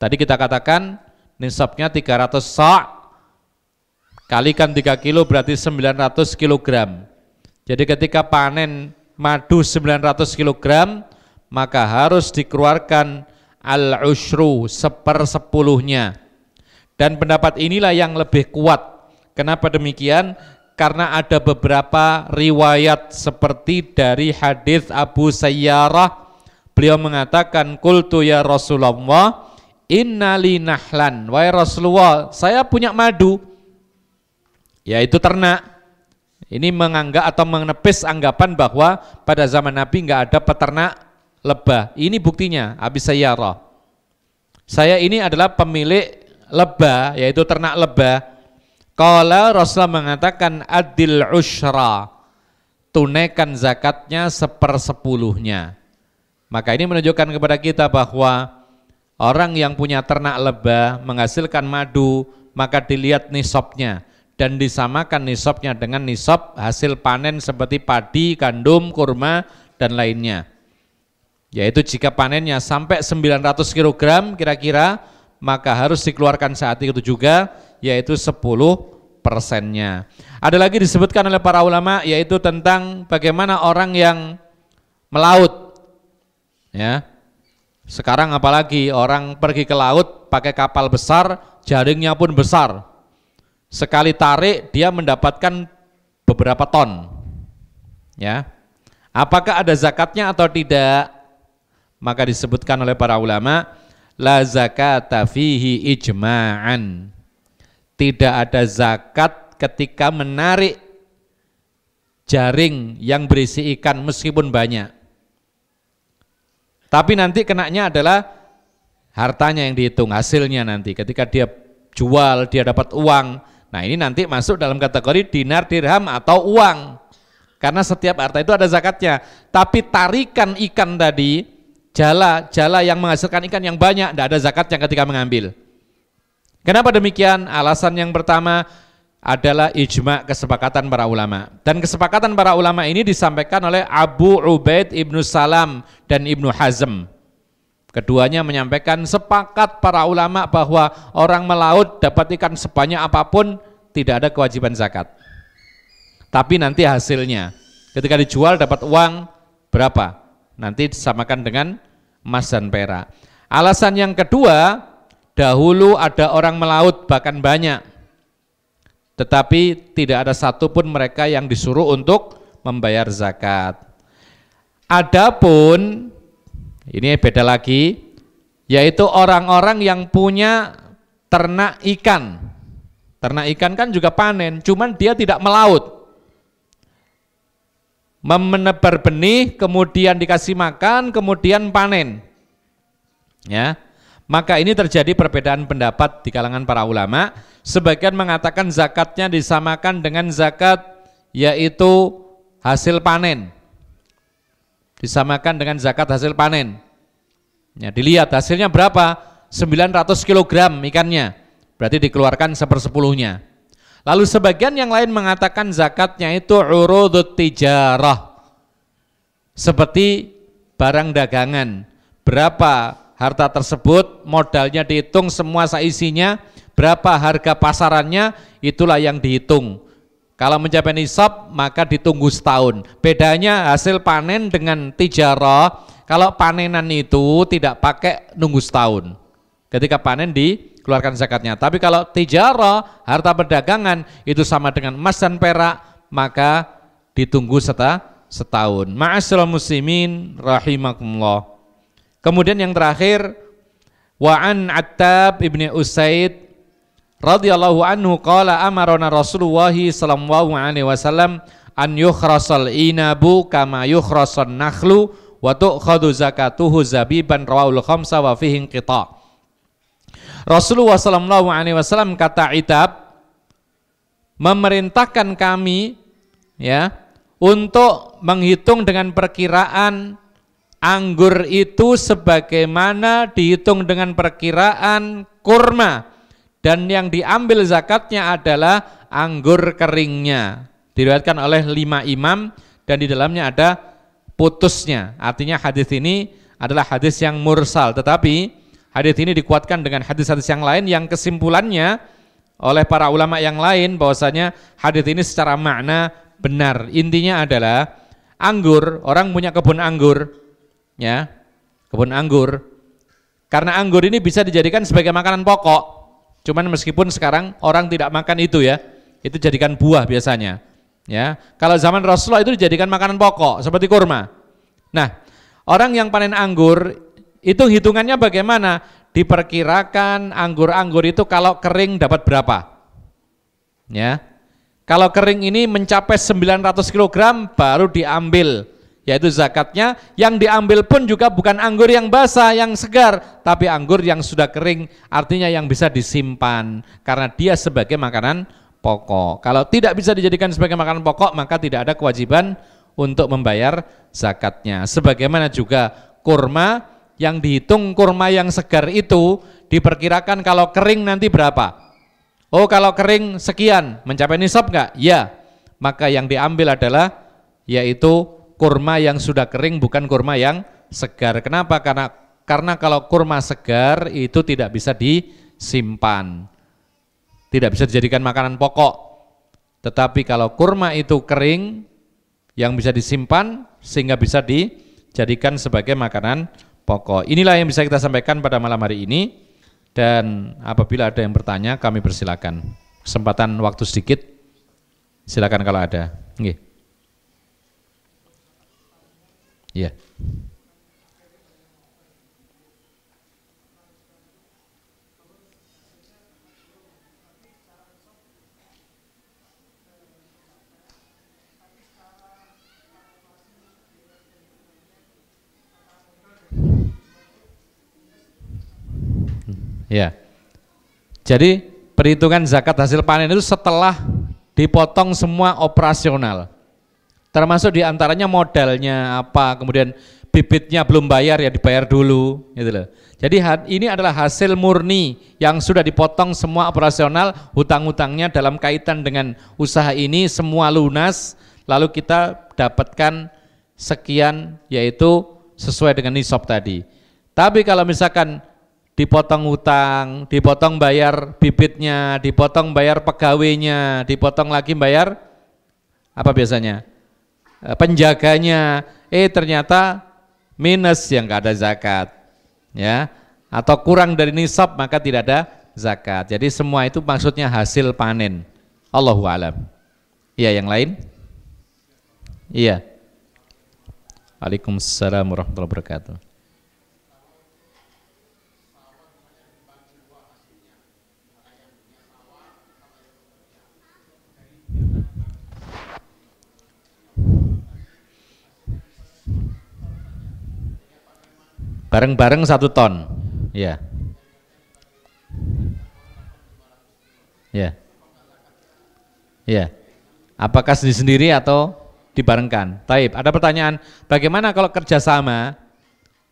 Tadi kita katakan nisabnya 300 sa' kalikan 3 kilo berarti 900 kilogram. Jadi ketika panen madu 900 kilogram, maka harus dikeluarkan al-ushru 1/10-nya. Dan pendapat inilah yang lebih kuat. Kenapa demikian? Karena ada beberapa riwayat seperti dari hadis Abu Sayyarah, beliau mengatakan qultu ya Rasulullah innali nahlan, wahai Rasulullah saya punya madu, yaitu ternak. Ini menganggap atau menepis anggapan bahwa pada zaman Nabi enggak ada peternak lebah. Ini buktinya Abu Sayyarah, saya ini adalah pemilik lebah, yaitu ternak lebah. Qala Rasulullah mengatakan adil usyra, tunaikan zakatnya 1/10-nya. Maka ini menunjukkan kepada kita bahwa orang yang punya ternak lebah menghasilkan madu, maka dilihat nisabnya dan disamakan nisabnya dengan nisab hasil panen seperti padi, gandum, kurma, dan lainnya. Yaitu jika panennya sampai 900 kg kira-kira, maka harus dikeluarkan saat itu juga, yaitu 10%-nya. Ada lagi disebutkan oleh para ulama, yaitu tentang bagaimana orang yang melaut. Ya, sekarang apalagi orang pergi ke laut pakai kapal besar, jaringnya pun besar, sekali tarik dia mendapatkan beberapa ton. Ya. Apakah ada zakatnya atau tidak? Maka disebutkan oleh para ulama, la zakata fihi ijma'an. Tidak ada zakat ketika menarik jaring yang berisi ikan meskipun banyak. Tapi nanti kenanya adalah hartanya yang dihitung, hasilnya nanti. Ketika dia jual, dia dapat uang. Nah ini nanti masuk dalam kategori dinar, dirham atau uang. Karena setiap harta itu ada zakatnya. Tapi tarikan ikan tadi, jala yang menghasilkan ikan yang banyak, tidak ada zakatnya ketika mengambil. Kenapa demikian? Alasan yang pertama adalah ijma' kesepakatan para ulama. Dan kesepakatan para ulama ini disampaikan oleh Abu Ubaid Ibnu Salam dan Ibnu Hazm. Keduanya menyampaikan sepakat para ulama bahwa orang melaut dapat ikan sebanyak apapun tidak ada kewajiban zakat. Tapi nanti hasilnya ketika dijual dapat uang berapa? Nanti disamakan dengan emas dan perak. Alasan yang kedua, dahulu ada orang melaut bahkan banyak, tetapi tidak ada satupun mereka yang disuruh untuk membayar zakat. Adapun ini beda lagi, yaitu orang-orang yang punya ternak ikan. Ternak ikan kan juga panen, cuman dia tidak melaut. Menebar benih, kemudian dikasih makan, kemudian panen. Ya. Maka ini terjadi perbedaan pendapat di kalangan para ulama. Sebagian mengatakan zakatnya disamakan dengan zakat yaitu hasil panen. Disamakan dengan zakat hasil panen. Ya, dilihat hasilnya berapa? 900 kg ikannya. Berarti dikeluarkan 1/10-nya. Lalu sebagian yang lain mengatakan zakatnya itu urudut tijarah. Seperti barang dagangan. Berapa harta tersebut, modalnya dihitung semua seisinya, berapa harga pasarannya, itulah yang dihitung. Kalau mencapai nisab maka ditunggu setahun. Bedanya hasil panen dengan tijarah, kalau panenan itu tidak pakai nunggu setahun. Ketika panen dikeluarkan zakatnya. Tapi kalau tijarah, harta perdagangan, itu sama dengan emas dan perak, maka ditunggu setahun. Ma'asyiral muslimin rahimakumullah. Kemudian yang terakhir, wa'an Attab ibni Usaid radhiyallahu anhu qala amarona Rasulullah sallallahu alaihi wasallam an yukhrasal inabu kama yukhrasan nakhlu wa tu'khadhu zakatuhu zabiban rawahul khamsa wa fihi inqita'. Rasulullah sallallahu alaihi wasallam kata Attab memerintahkan kami ya untuk menghitung dengan perkiraan anggur itu sebagaimana dihitung dengan perkiraan kurma, dan yang diambil zakatnya adalah anggur keringnya. Diriwayatkan oleh 5 imam dan di dalamnya ada putusnya. Artinya hadis ini adalah hadis yang mursal, tetapi hadis ini dikuatkan dengan hadis-hadis yang lain yang kesimpulannya oleh para ulama yang lain bahwasanya hadis ini secara makna benar. Intinya adalah anggur, orang punya kebun anggur, ya, kebun anggur. Karena anggur ini bisa dijadikan sebagai makanan pokok. Cuman meskipun sekarang orang tidak makan itu ya, itu jadikan buah biasanya. Ya, kalau zaman Rasulullah itu dijadikan makanan pokok seperti kurma. Nah, orang yang panen anggur itu hitungannya bagaimana? Diperkirakan anggur-anggur itu kalau kering dapat berapa? Ya. Kalau kering ini mencapai 900 kg baru diambil, yaitu zakatnya. Yang diambil pun juga bukan anggur yang basah, yang segar, tapi anggur yang sudah kering, artinya yang bisa disimpan karena dia sebagai makanan pokok. Kalau tidak bisa dijadikan sebagai makanan pokok, maka tidak ada kewajiban untuk membayar zakatnya. Sebagaimana juga kurma, yang dihitung kurma yang segar itu diperkirakan kalau kering nanti berapa? Oh, kalau kering sekian, mencapai nisab enggak? Ya. Maka yang diambil adalah yaitu kurma yang sudah kering, bukan kurma yang segar. Kenapa? Karena kalau kurma segar itu tidak bisa disimpan, tidak bisa dijadikan makanan pokok. Tetapi kalau kurma itu kering, yang bisa disimpan sehingga bisa dijadikan sebagai makanan pokok. Inilah yang bisa kita sampaikan pada malam hari ini, dan apabila ada yang bertanya kami persilakan. kesempatan waktu sedikit, silakan kalau ada. Nggih. Iya. Ya. Jadi perhitungan zakat hasil panen itu setelah dipotong semua operasional. Termasuk diantaranya modalnya apa, kemudian bibitnya belum bayar ya dibayar dulu, gitu loh. Jadi ini adalah hasil murni yang sudah dipotong semua operasional, hutang-hutangnya dalam kaitan dengan usaha ini semua lunas, lalu kita dapatkan sekian yaitu sesuai dengan nisab tadi. Tapi kalau misalkan dipotong hutang, dipotong bayar bibitnya, dipotong bayar pegawainya, dipotong lagi bayar apa biasanya? Penjaganya, ternyata minus yang nggak ada zakat, ya, atau kurang dari nisab maka tidak ada zakat. Jadi semua itu maksudnya hasil panen. Allahu a'lam. Iya, yang lain? Iya. Waalaikumsalam warahmatullahi wabarakatuh. Bareng-bareng 1 ton, ya, ya, ya. Apakah sendiri-sendiri atau dibarengkan? Taib. Ada pertanyaan, bagaimana kalau kerjasama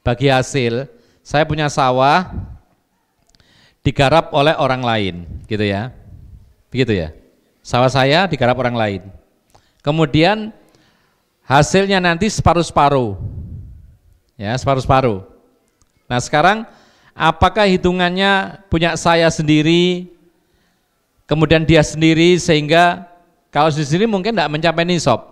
bagi hasil? Saya punya sawah digarap oleh orang lain, gitu ya, begitu ya. Sawah saya digarap orang lain. Kemudian hasilnya nanti separuh-separuh, ya, separuh-separuh. Nah sekarang apakah hitungannya punya saya sendiri, kemudian dia sendiri, sehingga kalau sendiri mungkin tidak mencapai nisab,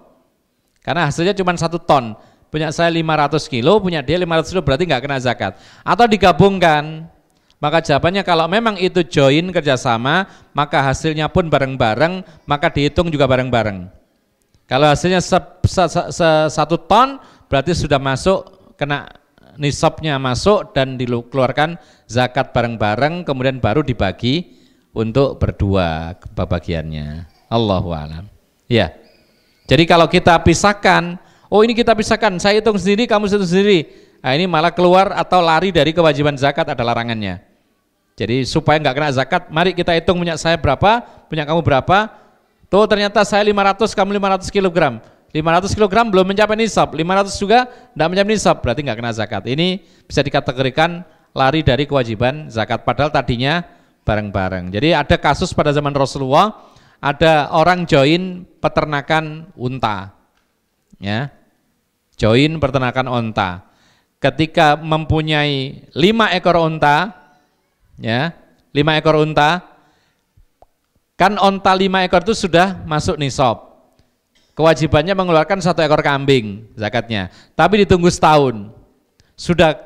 karena hasilnya cuma 1 ton, punya saya 500 kilo, punya dia 500 kilo, berarti nggak kena zakat. Atau digabungkan, maka jawabannya kalau memang itu join kerjasama, maka hasilnya pun bareng-bareng, maka dihitung juga bareng-bareng. Kalau hasilnya 1 ton, berarti sudah masuk, kena nisabnya masuk dan dikeluarkan zakat bareng-bareng, kemudian baru dibagi untuk berdua bagiannya. Allahu a'lam. Ya. Jadi kalau kita pisahkan, oh ini kita pisahkan, saya hitung sendiri, kamu hitung sendiri. Nah, ini malah keluar atau lari dari kewajiban zakat, ada larangannya. Jadi supaya nggak kena zakat, mari kita hitung punya saya berapa, punya kamu berapa. Tuh ternyata saya 500, kamu 500 kilogram. 500 kg belum mencapai nisab, 500 juga tidak mencapai nisab, berarti nggak kena zakat. Ini bisa dikategorikan lari dari kewajiban zakat, padahal tadinya bareng-bareng. Jadi ada kasus pada zaman Rasulullah, ada orang join peternakan unta, ya, join peternakan unta. Ketika mempunyai 5 ekor unta, ya, 5 ekor unta, kan unta 5 ekor itu sudah masuk nisab. Kewajibannya mengeluarkan 1 ekor kambing zakatnya, tapi ditunggu setahun. Sudah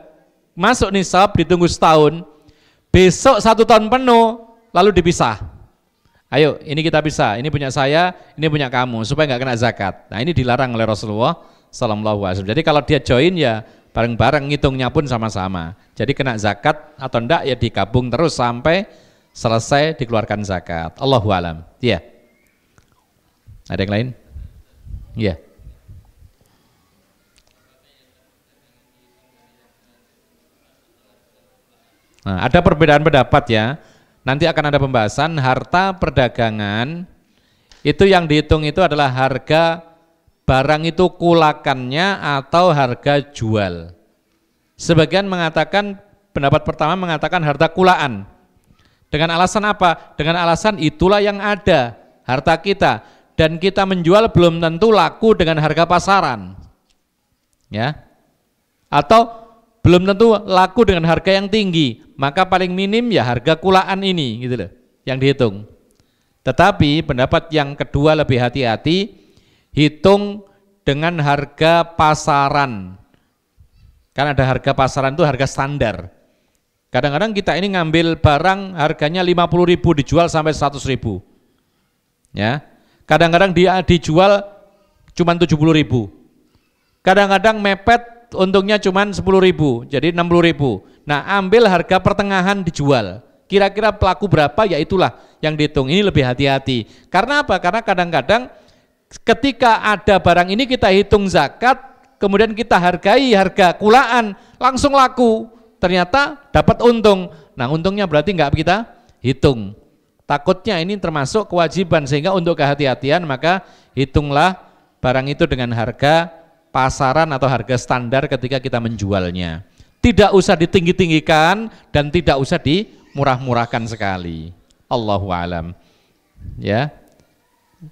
masuk nisab, ditunggu setahun, besok 1 ton penuh, lalu dipisah. Ayo, ini kita pisah, ini punya saya, ini punya kamu, supaya nggak kena zakat. Nah ini dilarang oleh Rasulullah SAW. Jadi kalau dia join ya bareng-bareng, ngitungnya pun sama-sama. Jadi kena zakat atau enggak ya digabung terus sampai selesai dikeluarkan zakat. Allahu a'lam. Iya. Ada yang lain? Iya. Nah, ada perbedaan pendapat ya. Nanti akan ada pembahasan harta perdagangan itu yang dihitung itu adalah harga barang itu kulakannya atau harga jual. Sebagian mengatakan, pendapat pertama mengatakan harta kulaan. Dengan alasan apa? Dengan alasan itulah yang ada, harta kita. Dan kita menjual belum tentu laku dengan harga pasaran, ya, atau belum tentu laku dengan harga yang tinggi, maka paling minim ya harga kulaan ini, gitu loh, yang dihitung. Tetapi pendapat yang kedua lebih hati-hati, hitung dengan harga pasaran, kan ada harga pasaran itu harga standar. Kadang-kadang kita ini ngambil barang harganya 50.000 dijual sampai 100.000. Ya. Kadang-kadang dia dijual cuma 70.000. Kadang-kadang mepet untungnya cuma 10.000, jadi 60.000. Nah, ambil harga pertengahan dijual. Kira-kira pelaku berapa, ya itulah yang dihitung. Ini lebih hati-hati. Karena apa? Karena kadang-kadang ketika ada barang ini kita hitung zakat, kemudian kita hargai harga kulaan, langsung laku. Ternyata dapat untung. Nah, untungnya berarti nggak kita hitung. Takutnya ini termasuk kewajiban, sehingga untuk kehati-hatian maka hitunglah barang itu dengan harga pasaran atau harga standar ketika kita menjualnya. Tidak usah ditinggi-tinggikan dan tidak usah dimurah-murahkan sekali. Allahu a'lam. Ya.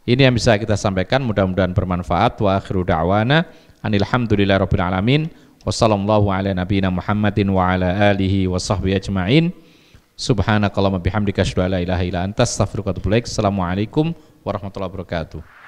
Ini yang bisa kita sampaikan, mudah-mudahan bermanfaat. Wa akhiru da'wana anil hamdulillahirabbil alamin. Wassallallahu ala nabiyina Muhammadin wa ala alihi wa sahbihi ajma'in. Subhanakallahumma bihamdika asyhadu an la ilaha illa anta astaghfiruka wa atubu ilaik. Assalamualaikum warahmatullahi wabarakatuh.